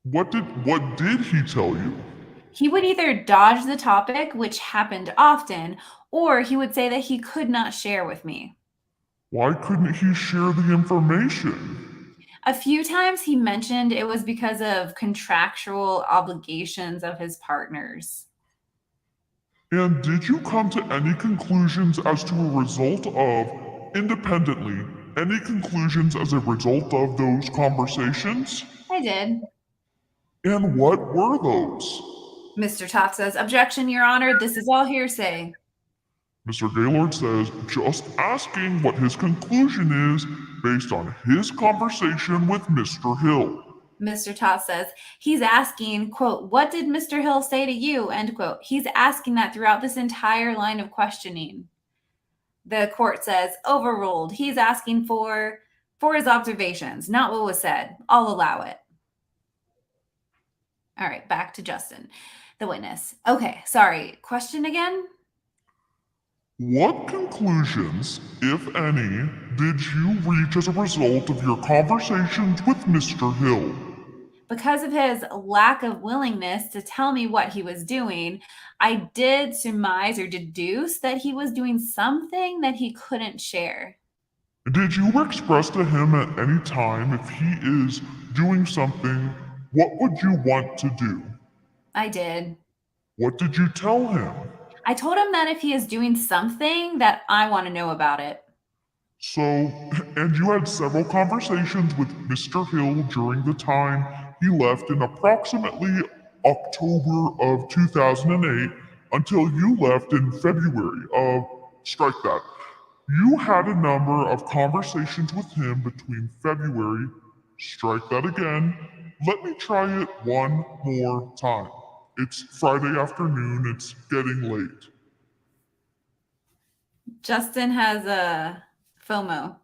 What did he tell you? He would either dodge the topic, which happened often, or he would say that he could not share with me. Why couldn't he share the information? A few times he mentioned it was because of contractual obligations of his partners. And did you come to any conclusions as to a result of, independently, any conclusions as a result of those conversations? I did. And what were those? Mr. Toth says, objection, Your Honor. This is all hearsay. Mr. Gaylord says, just asking what his conclusion is based on his conversation with Mr. Hill. Mr. Toth says, he's asking, quote, what did Mr. Hill say to you, end quote. He's asking that throughout this entire line of questioning. The court says, overruled. He's asking for his observations, not what was said. I'll allow it. All right, back to Justin, the witness. Okay, sorry. Question again? What conclusions, if any, did you reach as a result of your conversations with Mr. Hill? Because of his lack of willingness to tell me what he was doing, I did surmise or deduce that he was doing something that he couldn't share. Did you express to him at any time if he is doing something, what would you want to do? I did. What did you tell him? I told him that if he is doing something, that I want to know about it. So, and you had several conversations with Mr. Hill during the time he left in approximately October of 2008 until you left in February of, strike that. You had a number of conversations with him between February, strike that again. Let me try it one more time. It's Friday afternoon, it's getting late. Justin has a FOMO.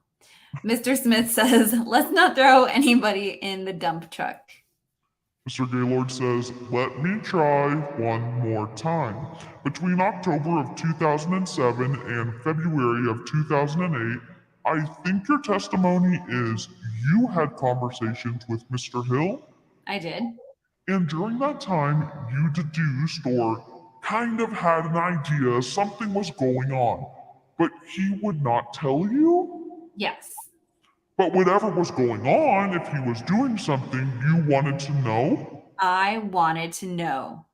Mr. Smith says, let's not throw anybody in the dump truck. Mr. Gaylord says, let me try one more time. Between October of 2007 and February of 2008, I think your testimony is you had conversations with Mr. Hill. I did. And during that time, you deduced or kind of had an idea something was going on, but he would not tell you? Yes. But whatever was going on, if he was doing something, you wanted to know? I wanted to know.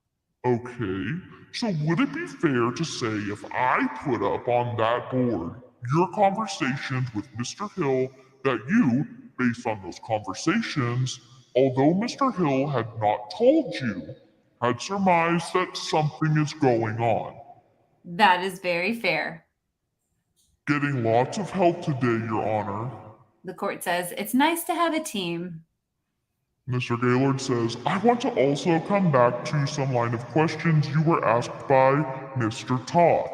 Okay, so would it be fair to say if I put up on that board your conversations with Mr. Hill that you, based on those conversations, although Mr. Hill had not told you, had surmised that something is going on? That is very fair. Getting lots of help today, Your Honor. The court says, it's nice to have a team. Mr. Gaylord says, I want to also come back to some line of questions you were asked by Mr. Todd.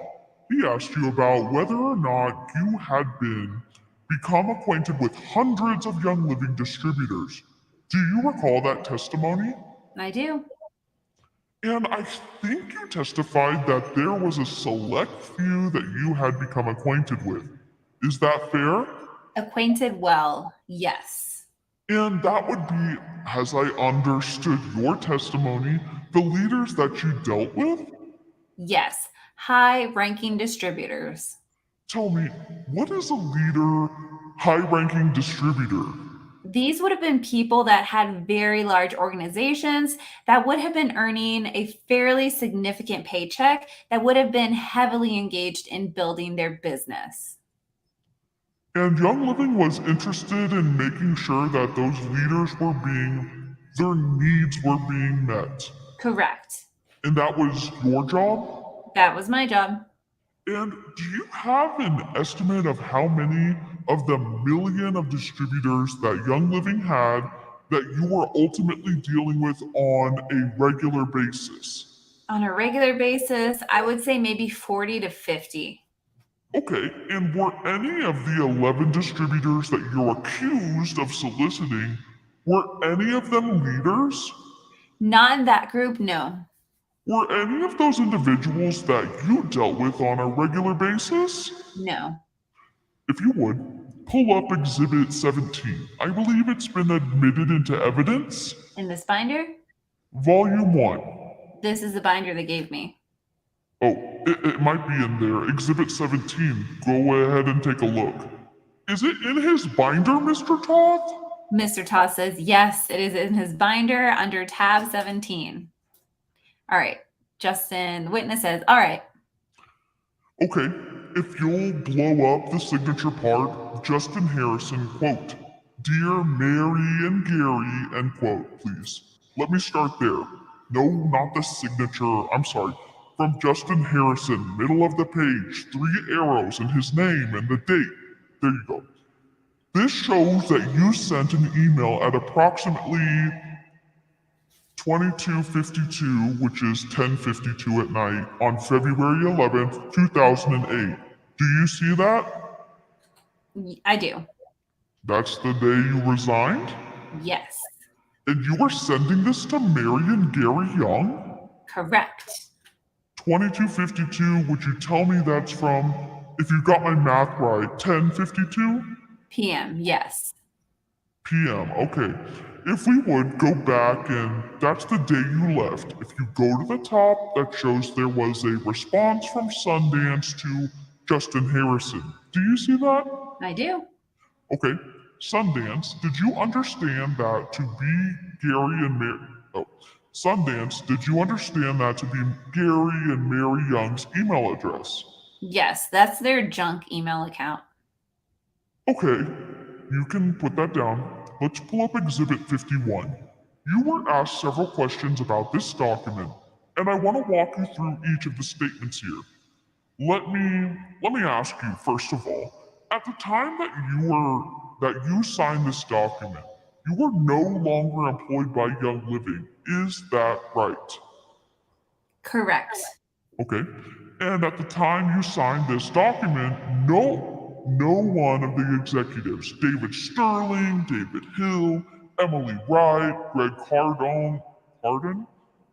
He asked you about whether or not you had become acquainted with hundreds of Young Living distributors. Do you recall that testimony? I do. And I think you testified that there was a select few that you had become acquainted with. Is that fair? Acquainted well, yes. And that would be, as I understood your testimony, the leaders that you dealt with? Yes, high-ranking distributors. Tell me, what is a leader, high-ranking distributor? These would have been people that had very large organizations that would have been earning a fairly significant paycheck that would have been heavily engaged in building their business. And Young Living was interested in making sure that those leaders their needs were being met. Correct. And that was your job? That was my job. And do you have an estimate of how many of the million of distributors that Young Living had that you were ultimately dealing with on a regular basis? On a regular basis, I would say maybe 40 to 50. Okay, and were any of the 11 distributors that you're accused of soliciting, were any of them leaders? Not in that group, no. Were any of those individuals that you dealt with on a regular basis? No. If you would, pull up Exhibit 17. I believe it's been admitted into evidence. In this binder? Volume 1. This is the binder they gave me. Oh, it might be in there. Exhibit 17. Go ahead and take a look. Is it in his binder, Mr. Toth? Mr. Toth says, yes, it is in his binder under tab 17. All right. Justin, the witness says, all right. Okay. if you'll blow up the signature part, Justin Harrison, quote, "Dear Mary and Gary," end quote, please. Let me start there. No, not the signature. I'm sorry. From Justin Harrison, middle of the page, 3 arrows and his name and the date. There you go. This shows that you sent an email at approximately 22:52, which is 10:52 at night, on February 11th, 2008. Do you see that? I do. That's the day you resigned? Yes. And you were sending this to Mary and Gary Young? Correct. 22:52, would you tell me that's from, if you got my math right, 10:52? PM. Yes. PM, okay. If we would go back and that's the day you left. If you go to the top, that shows there was a response from Sundance to Justin Harrison. Do you see that? I do. Okay. Sundance, did you understand that to be Gary and Mary? Oh, Sundance, did you understand that to be Gary and Mary Young's email address? Yes, that's their junk email account. Okay, you can put that down. Let's pull up Exhibit 51. You were asked several questions about this document, and I want to walk you through each of the statements here. Let me ask you first of all, at the time that you signed this document, you were no longer employed by Young Living. Is that right? Correct. Okay. And at the time you signed this document, no one of the executives, David Sterling, David Hill, Emily Wright, Greg Carden,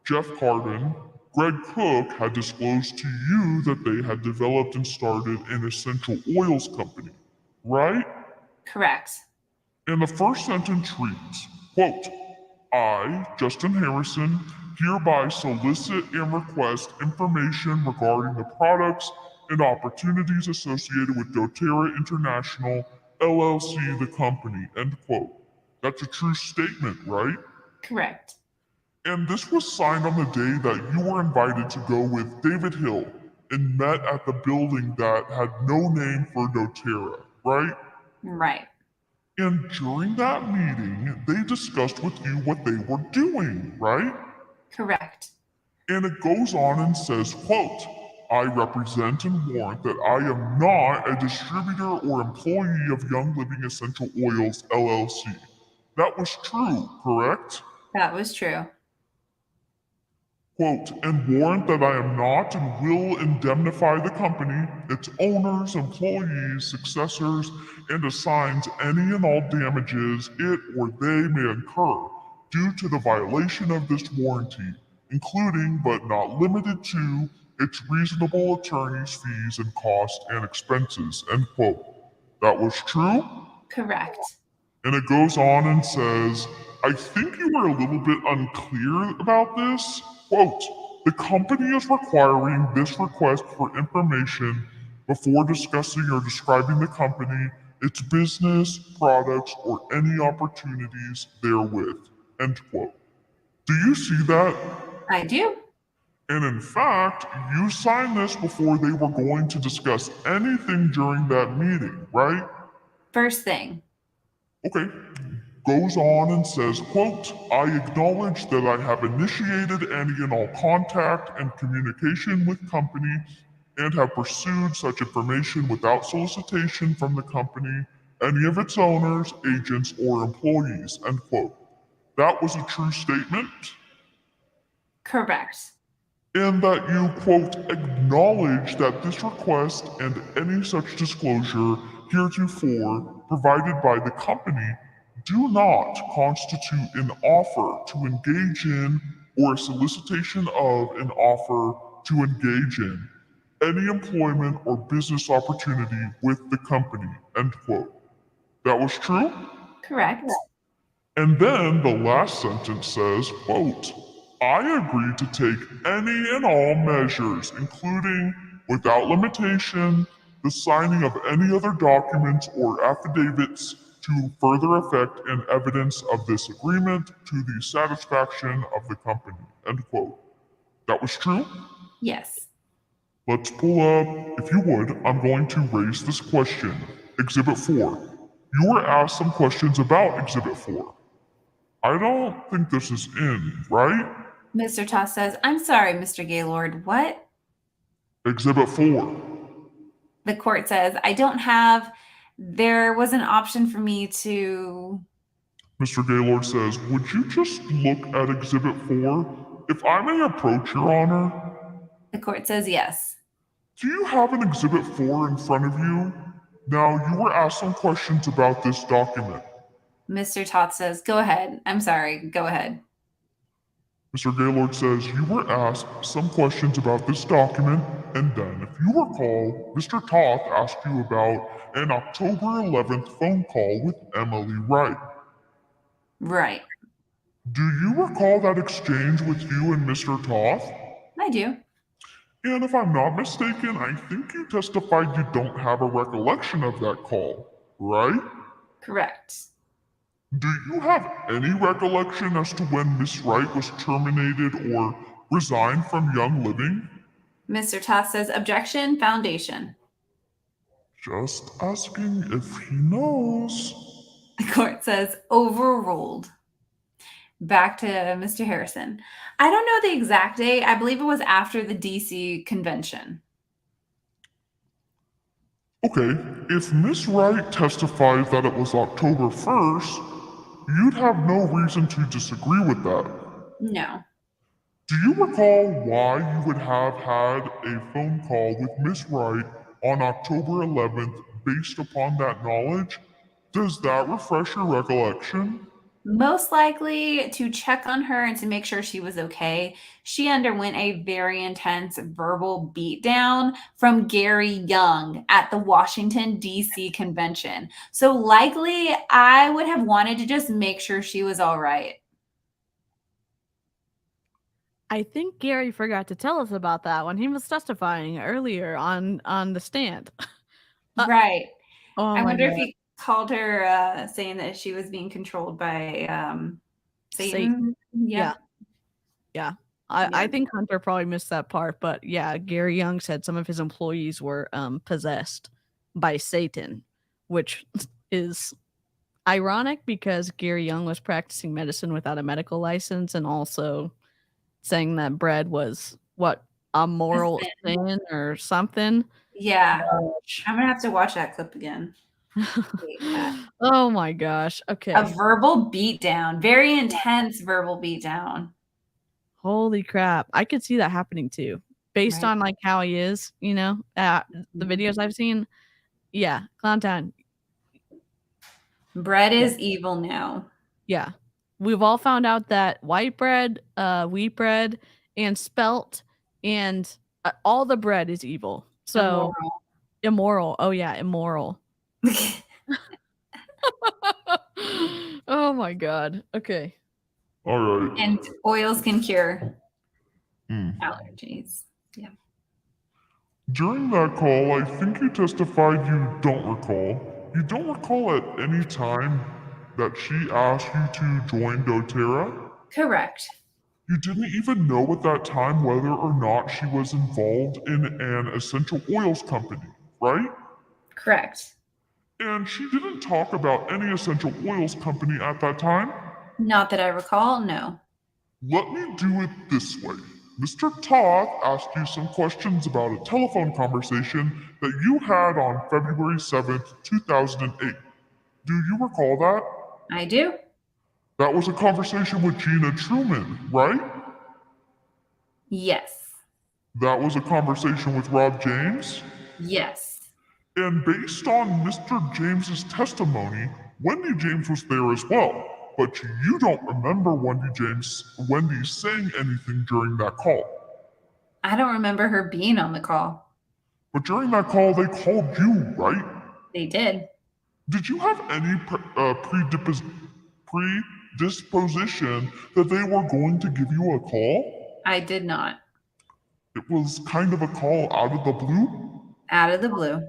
Jeff Carden, Greg Cook had disclosed to you that they had developed and started an essential oils company, right? Correct. And the first sentence reads, quote, "I, Justin Harrison, hereby solicit and request information regarding the products and opportunities associated with doTERRA International, LLC, the company," end quote. That's a true statement, right? Correct. And this was signed on the day that you were invited to go with David Hill and met at the building that had no name for doTERRA, right? Right. And during that meeting, they discussed with you what they were doing, right? Correct. And it goes on and says, quote, "I represent and warrant that I am not a distributor or employee of Young Living Essential Oils, LLC." That was true, correct? That was true. Quote, "And warrant that I am not and will indemnify the company, its owners, employees, successors, and assigns any and all damages it or they may incur due to the violation of this warranty, including but not limited to its reasonable attorney's fees and costs and expenses," end quote. That was true? Correct. And it goes on and says, "I think you were a little bit unclear about this. Quote, the company is requiring this request for information before discussing or describing the company, its business, products, or any opportunities therewith," end quote. Do you see that? I do. And in fact, you signed this before they were going to discuss anything during that meeting, right? First thing. Okay. Goes on and says, quote, "I acknowledge that I have initiated any and all contact and communication with company and have pursued such information without solicitation from the company, any of its owners, agents, or employees," end quote. That was a true statement? Correct. And that you, quote, "acknowledge that this request and any such disclosure heretofore provided by the company do not constitute an offer to engage in or a solicitation of an offer to engage in any employment or business opportunity with the company," end quote. That was true? Correct. And then the last sentence says, quote, "I agree to take any and all measures, including, without limitation, the signing of any other documents or affidavits to further effect and evidence of this agreement to the satisfaction of the company," end quote. That was true? Yes. Let's pull up, if you would, I'm going to raise this question. Exhibit 4. You were asked some questions about Exhibit 4. I don't think this is in, right? Mr. Toss says, I'm sorry, Mr. Gaylord. What? Exhibit 4. The court says, I don't have, there was an option for me to. Mr. Gaylord says, would you just look at Exhibit 4? If I may approach, Your Honor. The court says yes. Do you have an Exhibit 4 in front of you? Now, you were asked some questions about this document. Mr. Tot says, go ahead. I'm sorry. Go ahead. Mr. Gaylord says, you were asked some questions about this document, and then, if you recall, Mr. Toth asked you about an October 11th phone call with Emily Wright. Right. Do you recall that exchange with you and Mr. Toth? I do. And if I'm not mistaken, I think you testified you don't have a recollection of that call, right? Correct. Do you have any recollection as to when Miss Wright was terminated or resigned from Young Living? Mr. Tot says, objection, foundation. Just asking if he knows. The court says, overruled. Back to Mr. Harrison. I don't know the exact date. I believe it was after the DC convention. Okay, if Miss Wright testifies that it was October 1st, you'd have no reason to disagree with that. No. Do you recall why you would have had a phone call with Miss Wright on October 11th based upon that knowledge? Does that refresh your recollection? Most likely to check on her and to make sure she was okay. She underwent a very intense verbal beatdown from Gary Young at the Washington, D.C. convention. So likely I would have wanted to just make sure she was all right. I think Gary forgot to tell us about that when he was testifying earlier on the stand. Right. Oh I my wonder God. if he called her saying that she was being controlled by Satan. Yeah. I Yeah. think Hunter probably missed that part, but yeah, Gary Young said some of his employees were possessed by Satan, which is ironic because Gary Young was practicing medicine without a medical license and also saying that bread was a moral sin or something. Yeah. Gosh. I'm going to have to watch that clip again. Oh my gosh. Okay. A verbal beatdown, very intense verbal beatdown. Holy crap. I could see that happening too. Based Right. on like how he is, the videos I've seen. Yeah, Clowntown. Bread is evil now. Yeah. We've all found out that white bread, wheat bread, and spelt and all the bread is evil. So immoral. Oh yeah, immoral. Oh my god. Okay. All right. And oils can cure Hmm. allergies. Yeah. During that call, I think you testified you don't recall. You don't recall at any time that she asked you to join doTERRA? Correct. You didn't even know at that time whether or not she was involved in an essential oils company, right? Correct. And she didn't talk about any essential oils company at that time? Not that I recall, no. Let me do it this way. Mr. Toth asked you some questions about a telephone conversation that you had on February 7th, 2008. Do you recall that? I do. That was a conversation with Gina Truman, right? Yes. That was a conversation with Rob James? Yes. And based on Mr. James's testimony, Wendy James was there as well. But you don't remember Wendy saying anything during that call. I don't remember her being on the call. But during that call, they called you, right? They did. Did you have any predisposition that they were going to give you a call? I did not. It was kind of a call out of the blue? Out of the blue.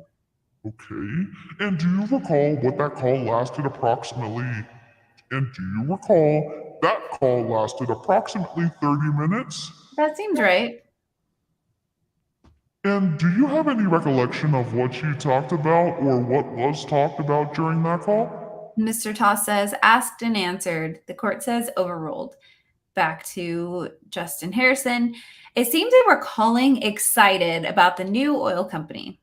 Okay. And do you recall what that call lasted approximately? And do you recall that call lasted approximately 30 minutes? That seems right. And do you have any recollection of what you talked about or what was talked about during that call? Mr. Toss says, asked and answered. The court says overruled. Back to Justin Harrison. It seems they were calling excited about the new oil company.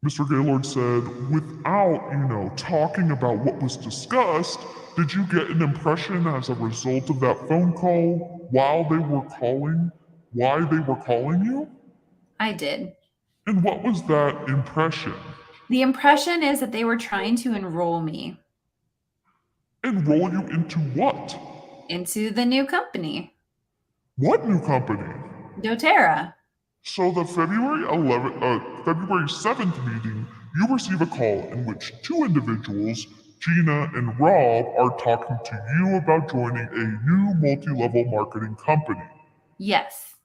Mr. Gaylord said, without, talking about what was discussed, did you get an impression as a result of that phone call while they were calling, why they were calling you? I did. And what was that impression? The impression is that they were trying to enroll me Enroll you into what? into the new company, What new company? doTERRA. So the February 7th meeting, you receive a call in which two individuals, Gina and Rob, are talking to you about joining a new multi-level marketing company. Yes,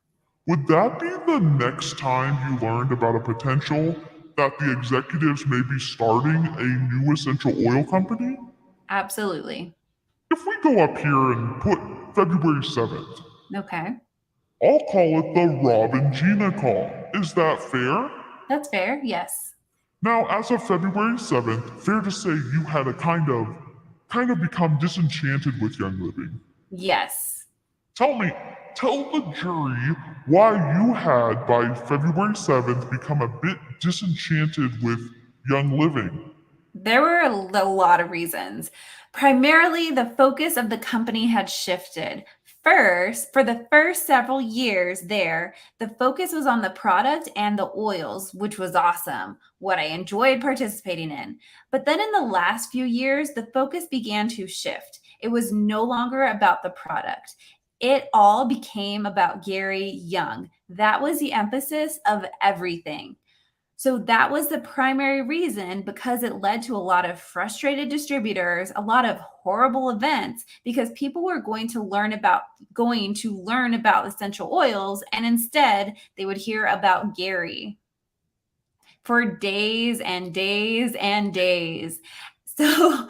Would that be the next time you learned about a potential that the executives may be starting a new essential oil company? absolutely. If we go up here and put February 7th, Okay, I'll call it the Rob and Gina call. Is that fair? that's fair. Yes. Now, as of February 7th, fair to say you had a kind of become disenchanted with Young Living. Yes. Tell the jury why you had, by February 7th, become a bit disenchanted with Young Living. There were a lot of reasons. Primarily, the focus of the company had shifted. First, for the first several years there, the focus was on the product and the oils, which was awesome, what I enjoyed participating in. But then in the last few years, the focus began to shift. It was no longer about the product. It all became about Gary Young. That was the emphasis of everything. So that was the primary reason, because it led to a lot of frustrated distributors, a lot of horrible events, because people were going to learn about essential oils, and instead they would hear about Gary for days and days and days. So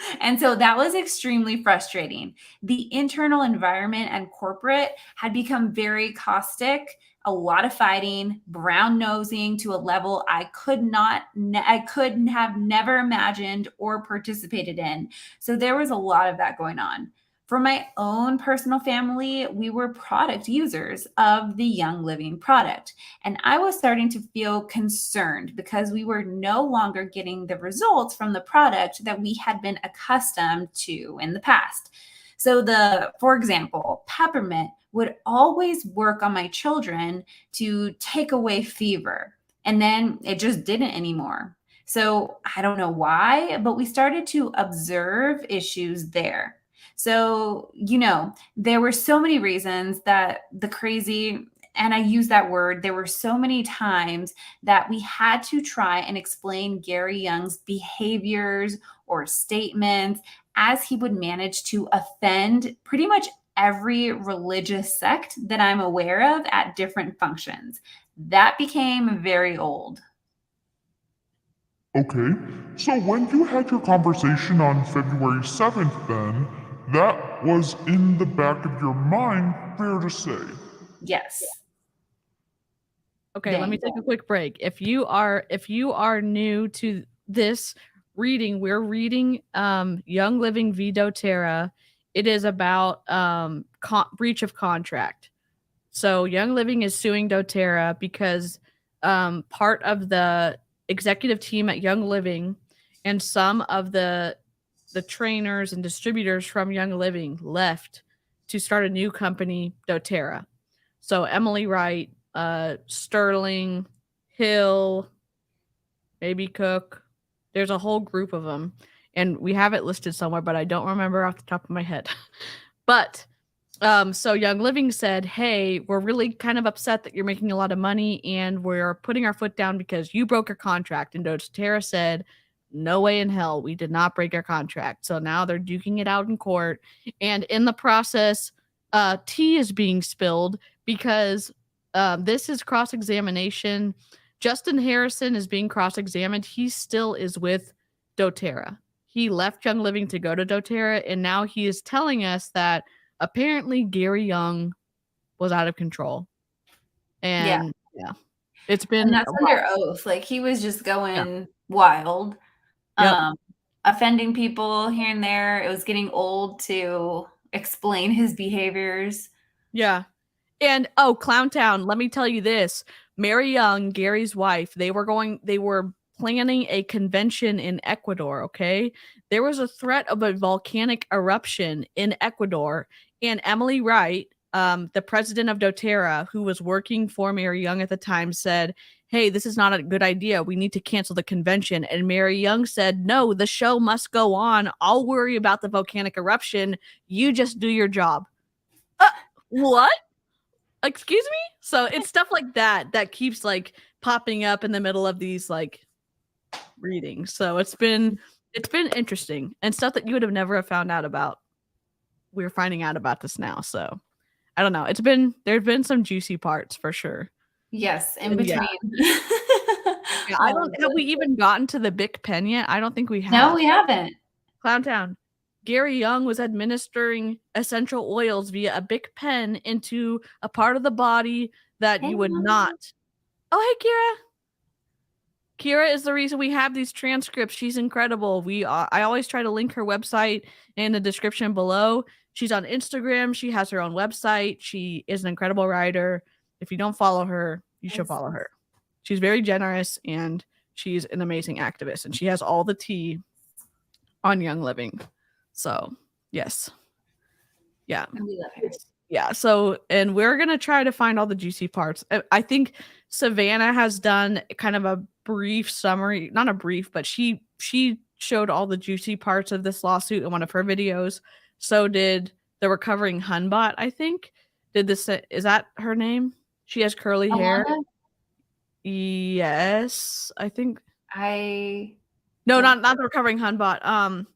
that was extremely frustrating. The internal environment and corporate had become very caustic, a lot of fighting, brown nosing to a level I couldn't have never imagined or participated in. So there was a lot of that going on. For my own personal family, we were product users of the Young Living product. And I was starting to feel concerned because we were no longer getting the results from the product that we had been accustomed to in the past. So for example, peppermint would always work on my children to take away fever. And then it just didn't anymore. So I don't know why, but we started to observe issues there. So, there were so many reasons that and I use that word, there were so many times that we had to try and explain Gary Young's behaviors or statements, as he would manage to offend pretty much every religious sect that I'm aware of at different functions. That became very old. Okay, so when you had your conversation on February 7th, then, that was in the back of your mind, fair to say. Yes. Okay, let me take a quick break. If you are new to this reading, we're reading Young Living v doTERRA. It is about breach of contract. So Young Living is suing doTERRA because part of the executive team at Young Living and some of the trainers and distributors from Young Living left to start a new company, doTERRA. So Emily Wright, Sterling, Hill, maybe Cook. There's a whole group of them. And we have it listed somewhere, but I don't remember off the top of my head. But so Young Living said, hey, we're really kind of upset that you're making a lot of money and we're putting our foot down because you broke your contract. And doTERRA said, no way in hell, we did not break our contract. So now they're duking it out in court. And in the process, tea is being spilled because this is cross-examination. Justin Harrison is being cross-examined. He still is with doTERRA. He left Young Living to go to doTERRA, and now he is telling us that apparently Gary Young was out of control. And yeah. It's been And that's a under oath. Like he was just going wild, Yep. offending people here and there. It was getting old to explain his behaviors. Yeah. And Clown Town, let me tell you this. Mary Young, Gary's wife, they were planning a convention in Ecuador, okay? There was a threat of a volcanic eruption in Ecuador, and Emily Wright, the president of doTERRA, who was working for Mary Young at the time, said, "Hey, this is not a good idea. We need to cancel the convention." And Mary Young said, "No, the show must go on. I'll worry about the volcanic eruption. You just do your job." What? Excuse me? So it's stuff like that that keeps like popping up in the middle of these like readings. So it's been interesting and stuff that you would have never have found out about. We're finding out about this now. So I don't know. There's been some juicy parts for sure. Yes, in And between. Yeah, I don't have we even gotten to the Bic pen yet? I don't think we have. No, we haven't. Clown Town. Gary Young was administering essential oils via a Bic pen into a part of the body that you would not. Oh, hey, Kira. Kira is the reason we have these transcripts. She's incredible. I always try to link her website in the description below. She's on Instagram. She has her own website. She is an incredible writer. If you don't follow her, you should follow her. She's very generous and she's an amazing activist. And she has all the tea on Young Living. So, yes. Yeah. And we love her. Yeah. So, and we're going to try to find all the juicy parts. I think Savannah has done kind of a brief summary, not a brief, but she showed all the juicy parts of this lawsuit in one of her videos. So did the Recovering Hunbot, I think. Is that her name? She has curly hair. Yes, I think. No, not the Recovering Hunbot.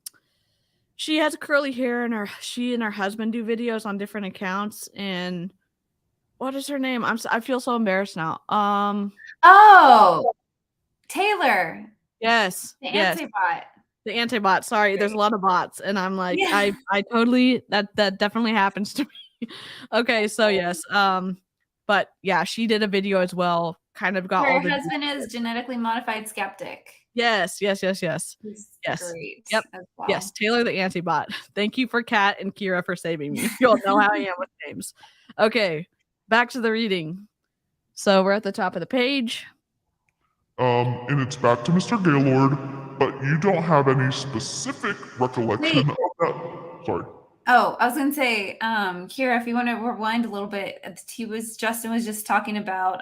She has curly hair and she and her husband do videos on different accounts. And what is her name? I feel so embarrassed now. Oh, Taylor. Yes. The yes. Antibot. The Antibot. Sorry, there's a lot of bots. And I'm like, Yeah. I totally, that definitely happens to me. Okay, so yes. But yeah, she did a video as well. Kind of got all Her the husband is genetically modified skeptic. Yes. He's Yes. great. Yep. As well. Yes, Taylor the Antibot. Thank you for Kat and Kira for saving me. You'll know how I am with names. Okay, back to the reading. So we're at the top of the page. And it's back to Mr. Gaylord, but you don't have any specific recollection of that. Sorry. Oh, I was gonna say, Kira, if you want to rewind a little bit, Justin was just talking about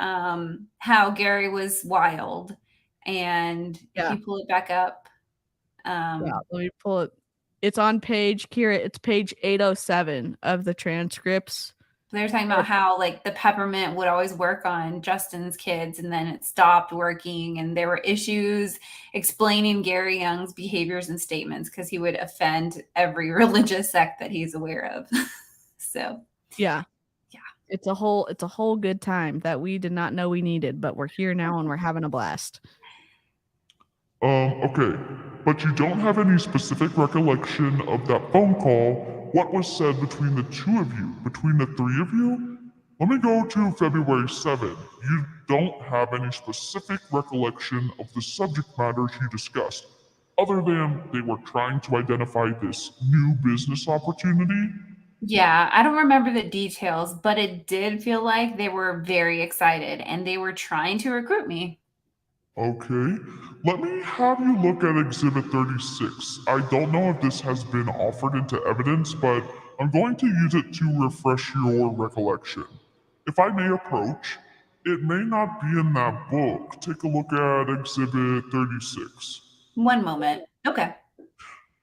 how Gary was wild, and if you pull it back up. Yeah, let me pull it. It's on page, Kira, it's page 807 of the transcripts. They're talking about how like the peppermint would always work on Justin's kids and then it stopped working, and there were issues explaining Gary Young's behaviors and statements because he would offend every religious sect that he's aware of. So yeah, it's a whole good time that we did not know we needed, but we're here now and we're having a blast. Okay, but you don't have any specific recollection of that phone call. What was said between the two of you, between the three of you? Let me go to February 7. You don't have any specific recollection of the subject matter he discussed, other than they were trying to identify this new business opportunity. Yeah, I don't remember the details, but it did feel like they were very excited and they were trying to recruit me. Okay, let me have you look at Exhibit 36. I don't know if this has been offered into evidence, but I'm going to use it to refresh your recollection. If I may approach, it may not be in that book. Take a look at Exhibit 36. One moment. Okay.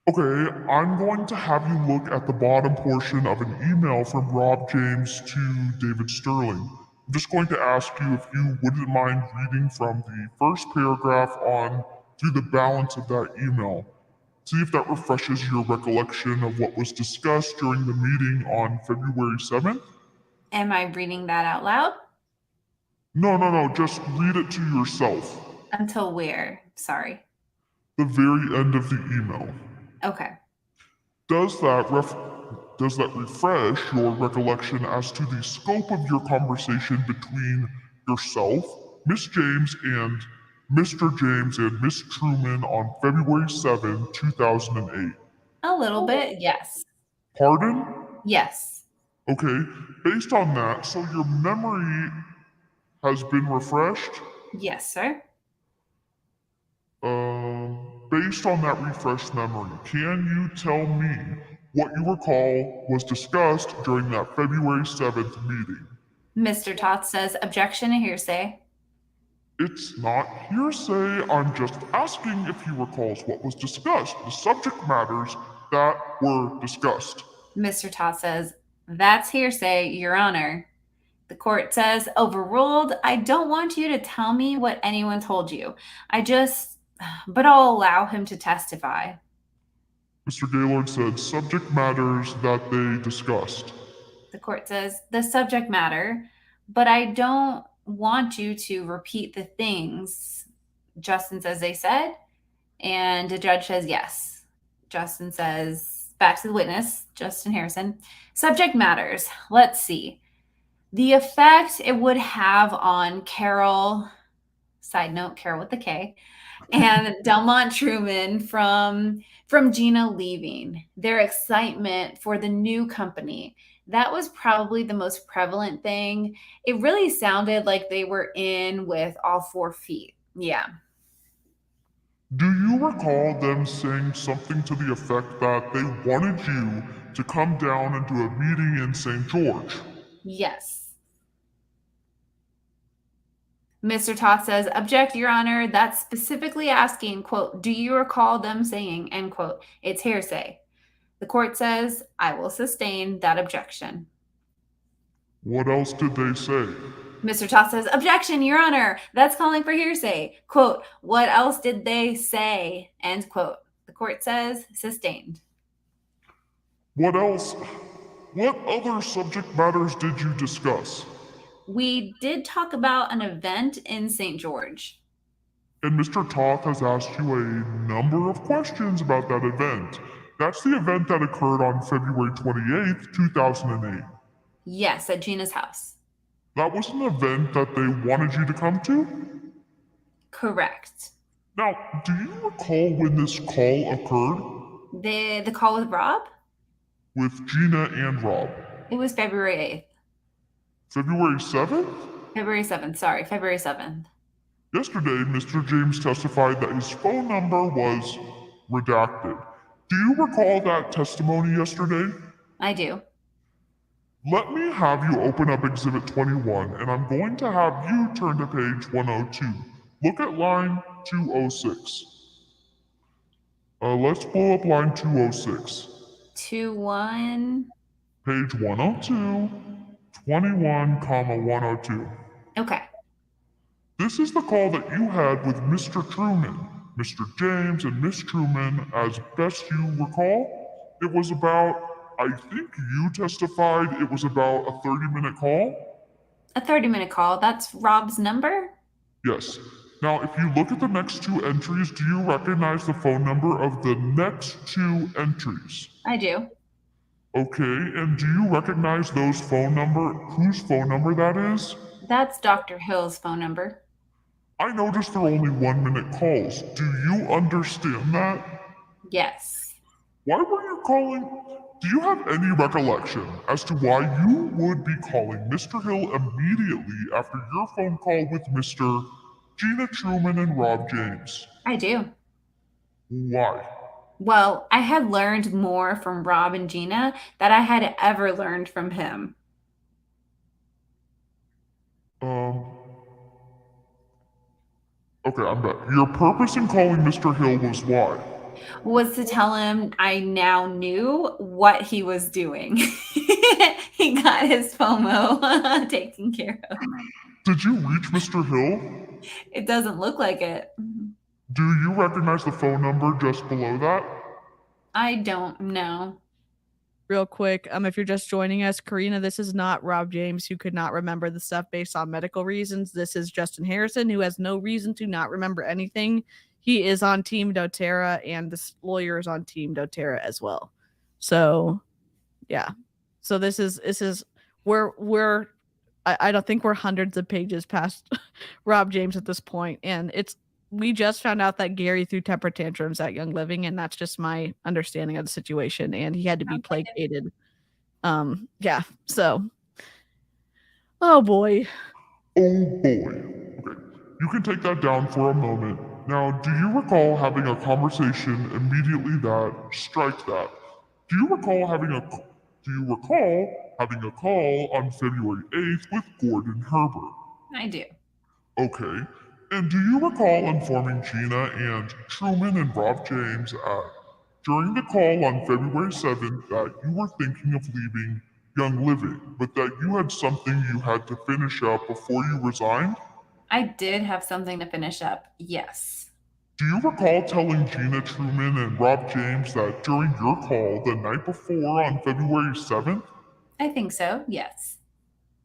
Okay, I'm going to have you look at the bottom portion of an email from Rob James to David Sterling. I'm just going to ask you if you wouldn't mind reading from the first paragraph on through the balance of that email. See if that refreshes your recollection of what was discussed during the meeting on February 7th. Am I reading that out loud? No, just read it to yourself. Until where? Sorry. The very end of the email. Okay. Does that refresh your recollection as to the scope of your conversation between yourself, Miss James and Mr. James and Miss Truman on February 7, 2008? A little bit, yes. Pardon? Yes. Okay, based on that, so your memory has been refreshed? Yes, sir. Based on that refreshed memory, can you tell me what you recall was discussed during that February 7th meeting? Mr. Toth says, objection to hearsay. It's not hearsay. I'm just asking if he recalls what was discussed, the subject matters that were discussed. Mr. Toth says, that's hearsay, Your Honor. The court says, overruled. I don't want you to tell me what anyone told you. But I'll allow him to testify. Mr. Gaylord said subject matters that they discussed. The court says, the subject matter, but I don't want you to repeat the things Justin says they said. And the judge says, yes. Justin says, back to the witness, Justin Harrison, subject matters. Let's see. The effect it would have on Carol, side note, Carol with the K, and Delmont Truman from Gina leaving, their excitement for the new company. That was probably the most prevalent thing. It really sounded like they were in with all 4 feet. Yeah. Do you recall them saying something to the effect that they wanted you to come down and do a meeting in St. George? Yes. Mr. Toth says, object, Your Honor. That's specifically asking, quote, do you recall them saying, end quote, it's hearsay. The court says, I will sustain that objection. What else did they say? Mr. Toth says, objection, Your Honor. That's calling for hearsay. Quote, what else did they say? End quote. The court says, sustained. What else? What other subject matters did you discuss? We did talk about an event in St. George. And Mr. Toth has asked you a number of questions about that event. That's the event that occurred on February 28th, 2008. Yes, at Gina's house. That was an event that they wanted you to come to? Correct. Now, do you recall when this call occurred? The call with Rob? With Gina and Rob. It was February 8th. February 7th? February 7th, sorry, February 7th. Yesterday, Mr. James testified that his phone number was redacted. Do you recall that testimony yesterday? I do. Let me have you open up Exhibit 21, and I'm going to have you turn to page 102. Look at line 206. Let's pull up line 206. 2-1. Page 102, 21, 102. Okay. This is the call that you had with Mr. Truman, Mr. James, and Miss Truman, as best you recall. It was about, I think you testified it was about a 30-minute call? A 30-minute call. That's Rob's number? Yes. Now, if you look at the next 2 entries, do you recognize the phone number of the next 2 entries? I do. Okay, and do you recognize whose phone number that is? That's Dr. Hill's phone number. I noticed they're only 1-minute calls. Do you understand that? Yes. Why were you calling? Do you have any recollection as to why you would be calling Mr. Hill immediately after your phone call with Mr. Gina Truman and Rob James? I do. Why? Well, I had learned more from Rob and Gina than I had ever learned from him. Okay, I'm back. Your purpose in calling Mr. Hill was why? Was to tell him I now knew what he was doing. He got his FOMO taken care of. Did you reach Mr. Hill? It doesn't look like it. Do you recognize the phone number just below that? I don't know. Real quick, if you're just joining us, Karina, this is not Rob James, who could not remember the stuff based on medical reasons. This is Justin Harrison, who has no reason to not remember anything. He is on Team doTERRA, and this lawyer is on Team doTERRA as well. So, yeah. So this is we're I don't think we're hundreds of pages past Rob James at this point, and we just found out that Gary threw temper tantrums at Young Living, and that's just my understanding of the situation, and he had to be placated. Yeah, so oh boy. Oh boy. Okay. You can take that down for a moment. Now, do you recall having a conversation immediately that strike that? Do you recall having a call on February 8th with Gordon Herbert? I do. Okay. And do you recall informing Gina and Truman and Rob James during the call on February 7th that you were thinking of leaving Young Living, but that you had something you had to finish up before you resigned? I did have something to finish up, yes. Do you recall telling Gina Truman and Rob James that during your call the night before on February 7th? I think so, yes.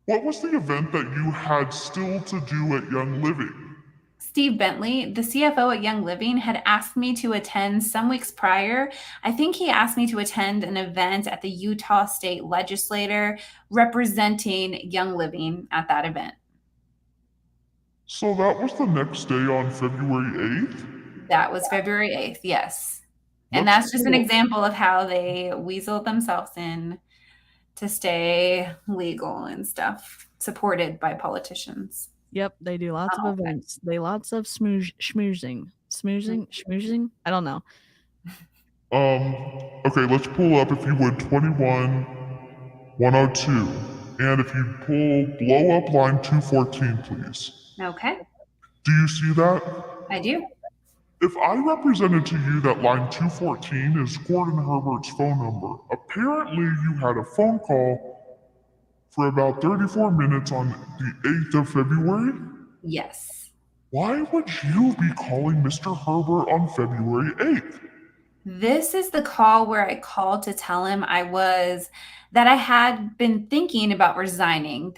What was the event that you had still to do at Young Living? Steve Bentley, the CFO at Young Living, had asked me to attend some weeks prior. I think he asked me to attend an event at the Utah State Legislature representing Young Living at that event. So that was the next day on February 8th? That was February 8th, yes. And that's just an example of how they weaseled themselves in to stay legal and stuff, supported by politicians. Yep, they do lots of events. They lots of schmoozing. Schmoozing? I don't know. Okay, let's pull up, if you would, 21-102. And if you blow up line 214, please. Okay, Do you see that? I do. If I represented to you that line 214 is Gordon Herbert's phone number, apparently you had a phone call for about 34 minutes on the 8th of February? Yes. Why would you be calling Mr. Herbert on February 8th? This is the call where I called to tell him that I had been thinking about resigning,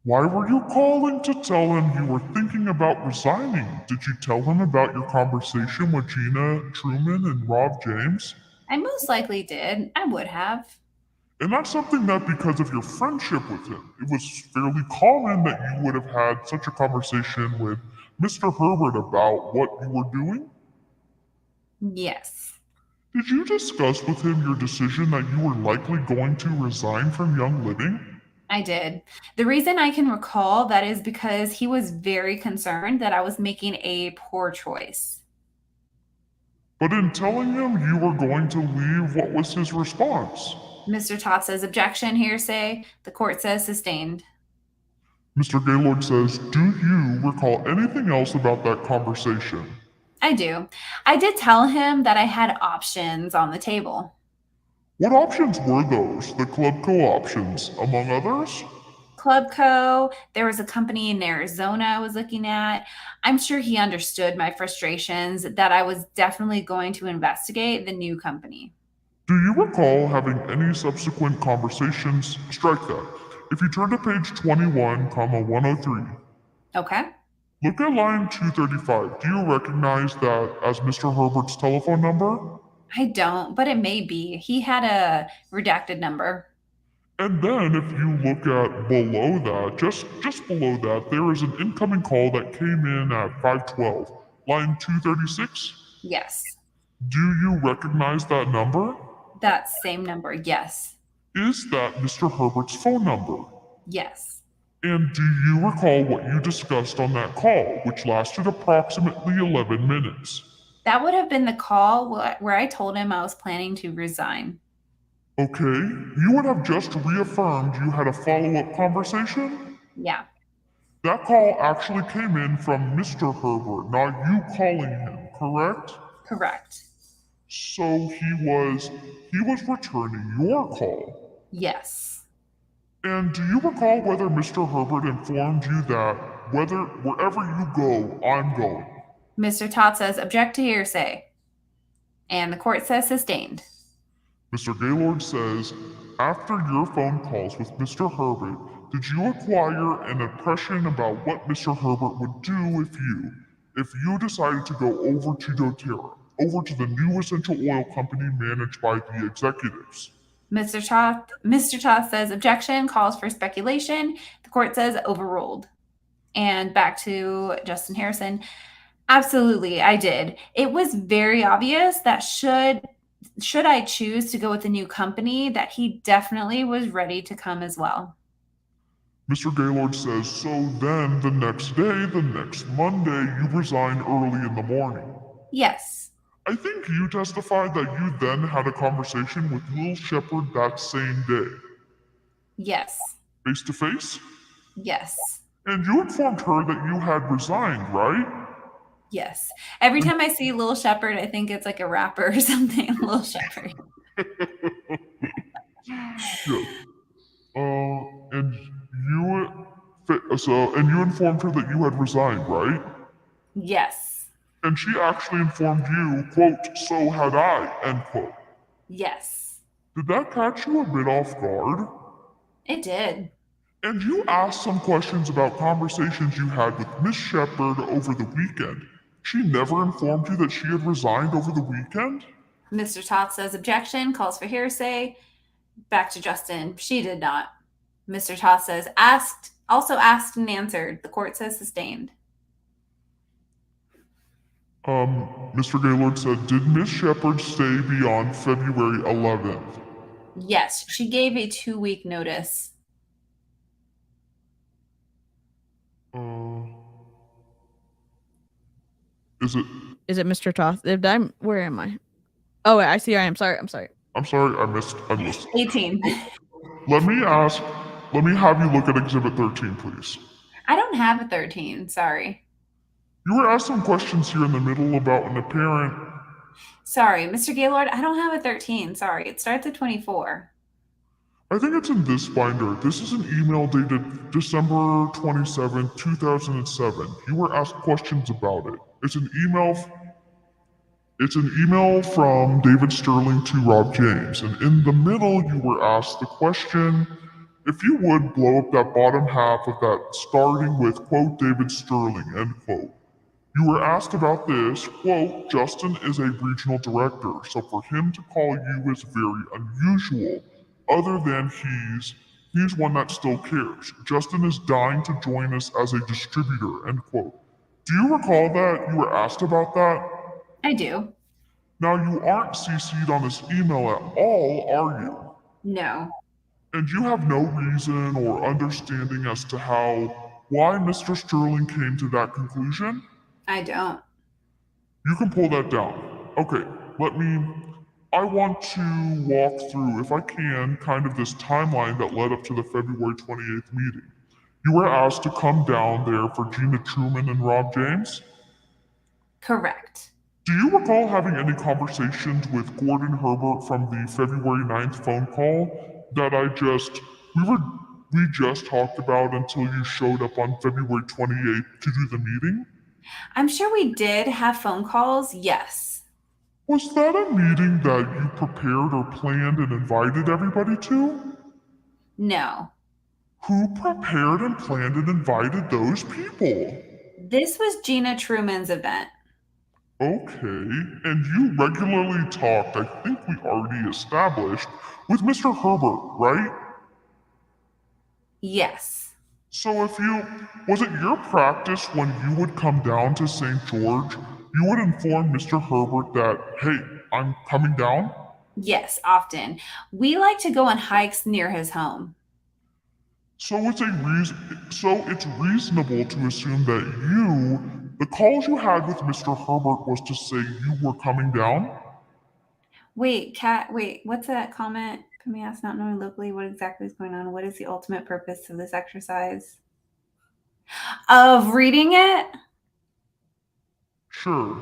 Why were you calling to tell him you were thinking about resigning? Did you tell him about your conversation with Gina Truman and Rob James? I most likely did. I would have. And that's something that, because of your friendship with him, it was fairly common that you would have had such a conversation with Mr. Herbert about what you were doing? Yes. Did you discuss with him your decision that you were likely going to resign from Young Living? I did. The reason I can recall that is because he was very concerned that I was making a poor choice. But in telling him you were going to leave, what was his response? Mr. Todd says objection, hearsay. The court says sustained. Mr. Gaylord says, do you recall anything else about that conversation? I do. I did tell him that I had options on the table. What options were those? The Club Co options, among others? Club Co. There was a company in Arizona I was looking at. I'm sure he understood my frustrations, that I was definitely going to investigate the new company. Do you recall having any subsequent conversations? Strike that. If you turn to page 21-103. Okay. Look at line 235. Do you recognize that as Mr. Herbert's telephone number? I don't, but it may be. He had a redacted number. And then if you look at below that, just below that, there is an incoming call that came in at 512, line 236. Yes. Do you recognize that number? That same number, yes. Is that Mr. Herbert's phone number? Yes. And do you recall what you discussed on that call, which lasted approximately 11 minutes? That would have been the call where I told him I was planning to resign. Okay, you would have just reaffirmed you had a follow-up conversation? Yeah. That call actually came in from Mr. Herbert, not you calling him, correct? Correct. So he was returning your call. Yes. And do you recall whether Mr. Herbert informed you that wherever you go, I'm going? Mr. Todd says object to hearsay. And the court says sustained. Mr. Gaylord says, after your phone calls with Mr. Herbert, did you acquire an impression about what Mr. Herbert would do if you decided to go over to doTERRA, over to the new essential oil company managed by the executives? Mr. Toth says objection, calls for speculation. The court says overruled. And back to Justin Harrison. Absolutely, I did. It was very obvious that should I choose to go with a new company, that he definitely was ready to come as well. Mr. Gaylord says, so then the next day, the next Monday, you resign early in the morning. Yes. I think you testified that you then had a conversation with Lil Shepherd that same day. Yes. Face to face? Yes. And you informed her that you had resigned, right? Yes. Every time I see Lil Shepherd, I think it's like a rapper or something. Lil Shepherd. Yes. And you informed her that you had resigned, right? Yes. And she actually informed you, quote, so had I, end quote. Yes. Did that catch you a bit off guard? It did. And you asked some questions about conversations you had with Miss Shepherd over the weekend. She never informed you that she had resigned over the weekend? Mr. Toth says objection, calls for hearsay. Back to Justin. She did not. Mr. Toth says also asked and answered. The court says sustained. Mr. Gaylord said, did Miss Shepherd stay beyond February 11th? Yes, she gave a 2-week notice. Is it Mr. Toth? Where am I? Oh, wait, I see. I am sorry. I'm sorry. I'm sorry, I missed. 18. Let me have you look at Exhibit 13, please. I don't have a 13. Sorry. You were asked some questions here in the middle about an apparent... Sorry, Mr. Gaylord, I don't have a 13. Sorry, it starts at 24. I think it's in this binder. This is an email dated December 27, 2007. You were asked questions about it. It's an email from David Sterling to Rob James. And in the middle, you were asked the question, if you would blow up that bottom half of that starting with, quote, David Sterling, end quote. You were asked about this, quote, Justin is a regional director, so for him to call you is very unusual. Other than he's one that still cares. Justin is dying to join us as a distributor, end quote. Do you recall that you were asked about that? I do. Now you aren't CC'd on this email at all, are you? No. And you have no reason or understanding as to why Mr. Sterling came to that conclusion? I don't. You can pull that down. Okay, I want to walk through, if I can, kind of this timeline that led up to the February 28th meeting. You were asked to come down there for Gina Truman and Rob James? Correct. Do you recall having any conversations with Gordon Herbert from the February 9th phone call that we just talked about until you showed up on February 28th to do the meeting? I'm sure we did have phone calls, yes. Was that a meeting that you prepared or planned and invited everybody to? No. Who prepared and planned and invited those people? This was Gina Truman's event. Okay, and you regularly talked, I think we already established, with Mr. Herbert, right? Yes. So was it your practice when you would come down to St. George, you would inform Mr. Herbert that, hey, I'm coming down? Yes, often. We like to go on hikes near his home. So it's reasonable to assume that the calls you had with Mr. Herbert was to say you were coming down? Wait, what's that comment? Can we ask, not knowing locally what exactly is going on? What is the ultimate purpose of this exercise? Of reading it? Sure.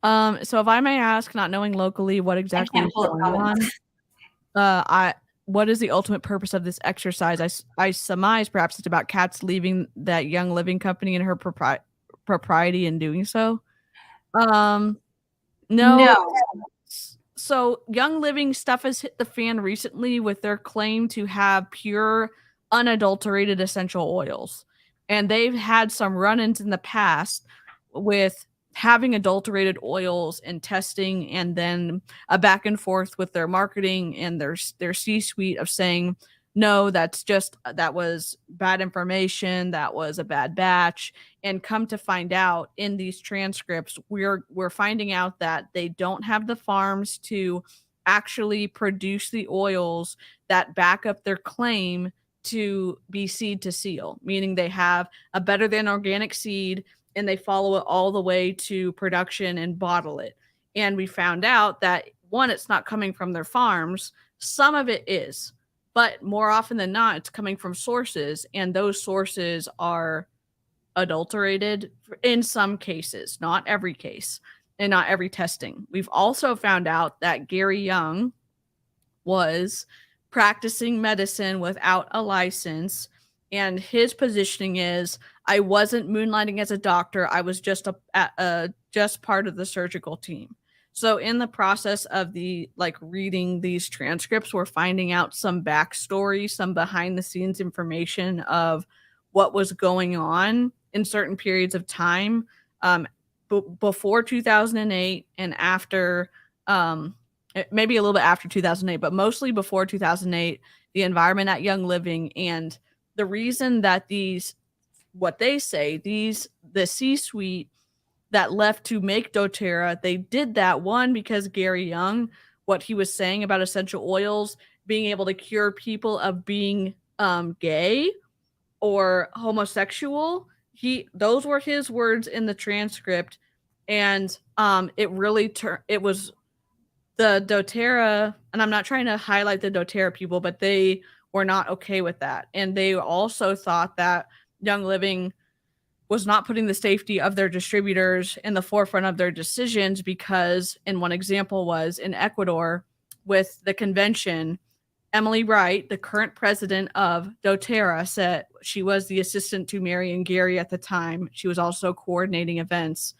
So if I may ask, not knowing locally what exactly is going on, what is the ultimate purpose of this exercise? I surmise perhaps it's about Kat's leaving that Young Living company and her propriety in doing so. No. So Young Living stuff has hit the fan recently with their claim to have pure, unadulterated essential oils. And they've had some run-ins in the past with having adulterated oils and testing, and then a back and forth with their marketing and their C-suite of saying, no, that was bad information, that was a bad batch. And come to find out in these transcripts, we're finding out that they don't have the farms to actually produce the oils that back up their claim to be seed to seal, meaning they have a better than organic seed and they follow it all the way to production and bottle it. And we found out that one, it's not coming from their farms. Some of it is, but more often than not, it's coming from sources, and those sources are adulterated in some cases, not every case, and not every testing. We've also found out that Gary Young was practicing medicine without a license, and his positioning is, I wasn't moonlighting as a doctor, I was just just part of the surgical team. So in the process of reading these transcripts, we're finding out some backstory, some behind the scenes information of what was going on in certain periods of time, before 2008 and after, maybe a little bit after 2008, but mostly before 2008, the environment at Young Living. And the reason that the C-suite that left to make doTERRA, they did that, one, because Gary Young, what he was saying about essential oils being able to cure people of being gay or homosexual, those were his words in the transcript. And it was the doTERRA, and I'm not trying to highlight the doTERRA people, but they were not okay with that. And they also thought that Young Living was not putting the safety of their distributors in the forefront of their decisions, because, and one example was in Ecuador with the convention, Emily Wright, the current president of doTERRA, said she was the assistant to Mary and Gary at the time. She was also coordinating events,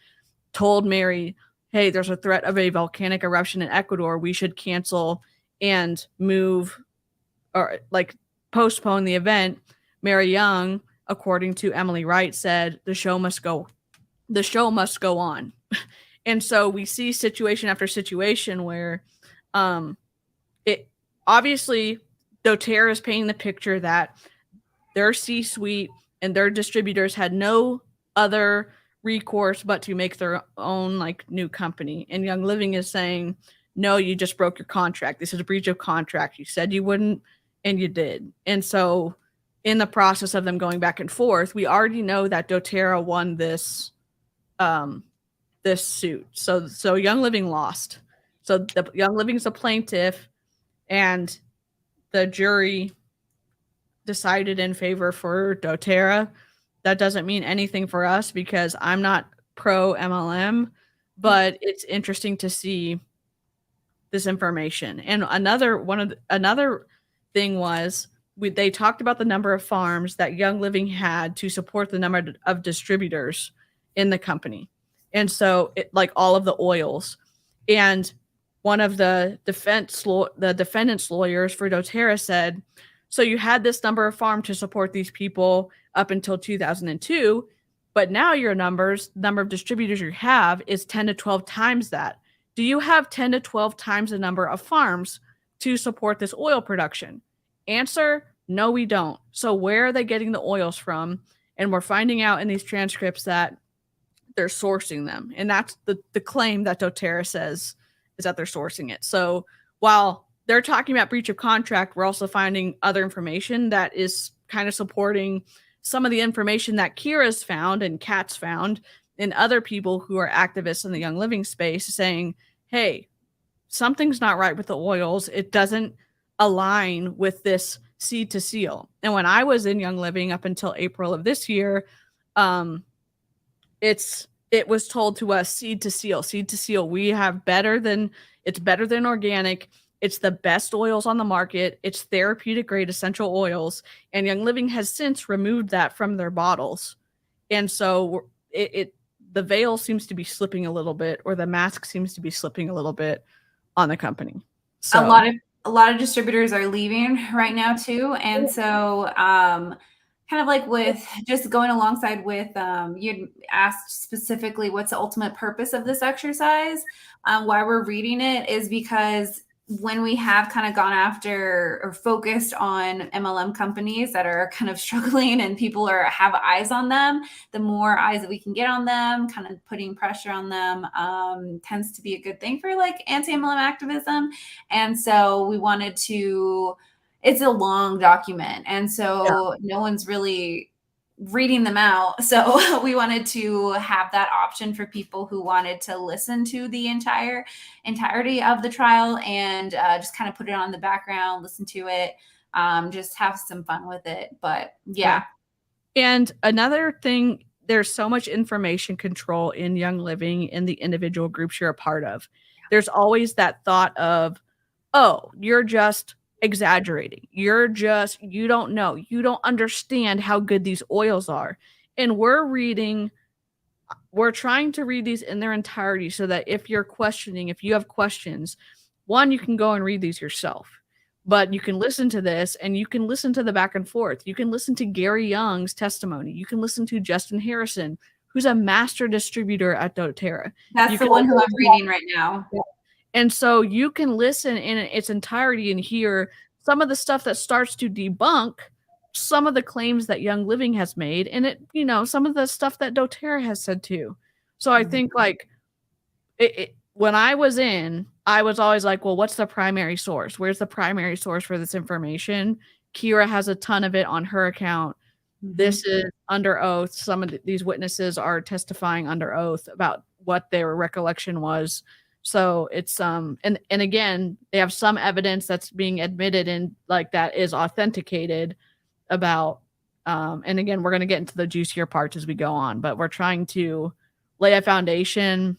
told Mary, hey, there's a threat of a volcanic eruption in Ecuador. We should cancel and move or postpone the event. Mary Young, according to Emily Wright, said the show must go on. And so we see situation after situation where it obviously doTERRA is painting the picture that their C-suite and their distributors had no other recourse but to make their own new company. And Young Living is saying, no, you just broke your contract. This is a breach of contract. You said you wouldn't, and you did. And so in the process of them going back and forth, we already know that doTERRA won this suit. So Young Living lost. So the Young Living's a plaintiff, and the jury decided in favor for doTERRA. That doesn't mean anything for us because I'm not pro MLM, but it's interesting to see this information. And another thing was, they talked about the number of farms that Young Living had to support the number of distributors in the company. And so all of the oils. And one of the defendant's lawyers for doTERRA said, so you had this number of farms to support these people up until 2002, but now your number of distributors you have is 10 to 12 times that. Do you have 10 to 12 times the number of farms to support this oil production? Answer, no, we don't. So where are they getting the oils from? And we're finding out in these transcripts that they're sourcing them. And that's the claim that doTERRA says, is that they're sourcing it. So while they're talking about breach of contract, we're also finding other information that is kind of supporting some of the information that Kira's found and Kat's found, and other people who are activists in the Young Living space saying, hey, something's not right with the oils. It doesn't align with this seed to seal. And when I was in Young Living up until April of this year, it was told to us seed to seal. We have it's better than organic. It's the best oils on the market. It's therapeutic grade essential oils. And Young Living has since removed that from their bottles. And so the veil seems to be slipping a little bit, or the mask seems to be slipping a little bit on the company. So a lot of distributors are leaving right now too. And so kind of like with just going alongside with you'd asked specifically what's the ultimate purpose of this exercise. Why we're reading it is because when we have kind of gone after or focused on MLM companies that are kind of struggling and people have eyes on them, the more eyes that we can get on them, kind of putting pressure on them, tends to be a good thing for like anti-MLM activism. And so we wanted to, it's a long document, and so no one's really reading them out. So we wanted to have that option for people who wanted to listen to the entirety of the trial and just kind of put it on the background, listen to it, just have some fun with it. But yeah. And another thing, there's so much information control in Young Living in the individual groups you're a part of. There's always that thought of, oh, you're just exaggerating. You don't know. You don't understand how good these oils are. And we're trying to read these in their entirety so that if you're questioning, if you have questions, one, you can go and read these yourself. But you can listen to this and you can listen to the back and forth. You can listen to Gary Young's testimony. You can listen to Justin Harrison, who's a master distributor at doTERRA. That's the one who I'm reading right now. Yeah. And so you can listen in its entirety and hear some of the stuff that starts to debunk some of the claims that Young Living has made, and some of the stuff that doTERRA has said too. So I think like when I was always like, well, what's the primary source? Where's the primary source for this information? Kira has a ton of it on her account. This is under oath. Some of these witnesses are testifying under oath about what their recollection was. So it's and again, they have some evidence that's being admitted and like that is authenticated about and again, we're going to get into the juicier parts as we go on, but we're trying to lay a foundation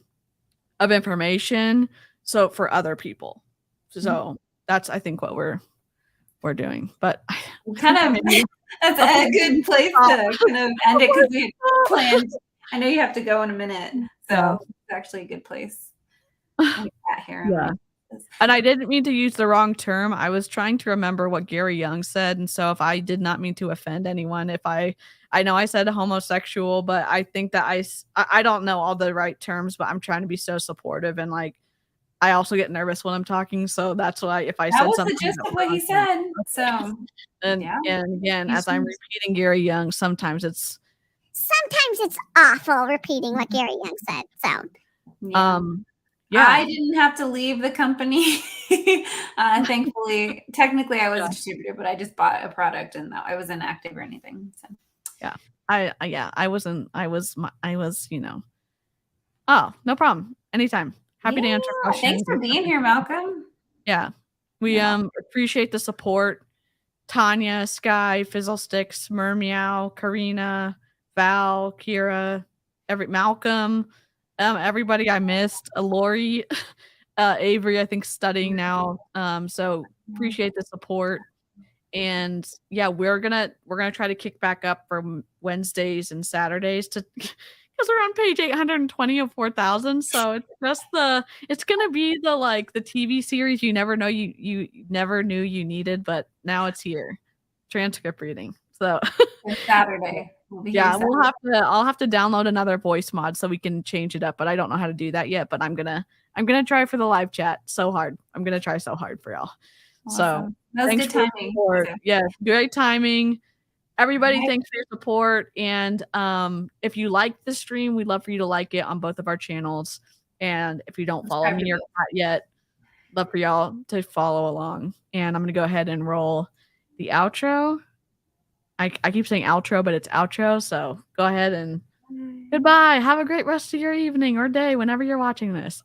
of information so for other people. So that's I think what we're doing. But kind of that's a good place to kind of end it because we planned. I know you have to go in a minute, so it's actually a good place. Yeah. And I didn't mean to use the wrong term. I was trying to remember what Gary Young said. And so if I did not mean to offend anyone, if I know I said homosexual, but I think that I don't know all the right terms, but I'm trying to be so supportive. And like, I also get nervous when I'm talking. So that's why if I said something. That was the gist of what he said. So, and again, as I'm repeating Gary Young, sometimes it's awful repeating what Gary Young said. So, yeah, I didn't have to leave the company. Thankfully, technically I was a distributor, but I just bought a product and I wasn't active or anything. So I wasn't. Oh, no problem. Anytime. Happy to answer questions. Thanks for being here, Malcolm. Yeah. We appreciate the support. Tanya, Sky, Fizzlesticks, Mermeow, Karina, Val, Kira, Malcolm, everybody I missed, Lori, Avery, I think studying now. So appreciate the support. And yeah, we're gonna try to kick back up for Wednesdays and Saturdays because we're on page 820 of 4,000. So it's just it's gonna be the TV series you never know you never knew you needed, but now it's here. Transcript reading. So Saturday. I'll have to download another voice mod so we can change it up, but I don't know how to do that yet. But I'm gonna try for the live chat so hard. I'm gonna try so hard for y'all. Awesome. So that was good timing. Yeah, great timing. Everybody, thanks for your support. And if you like the stream, we'd love for you to like it on both of our channels. And if you don't follow me or not yet, love for y'all to follow along. And I'm gonna go ahead and roll the outro. I keep saying outro, but it's outro. So go ahead and goodbye. Have a great rest of your evening or day whenever you're watching this.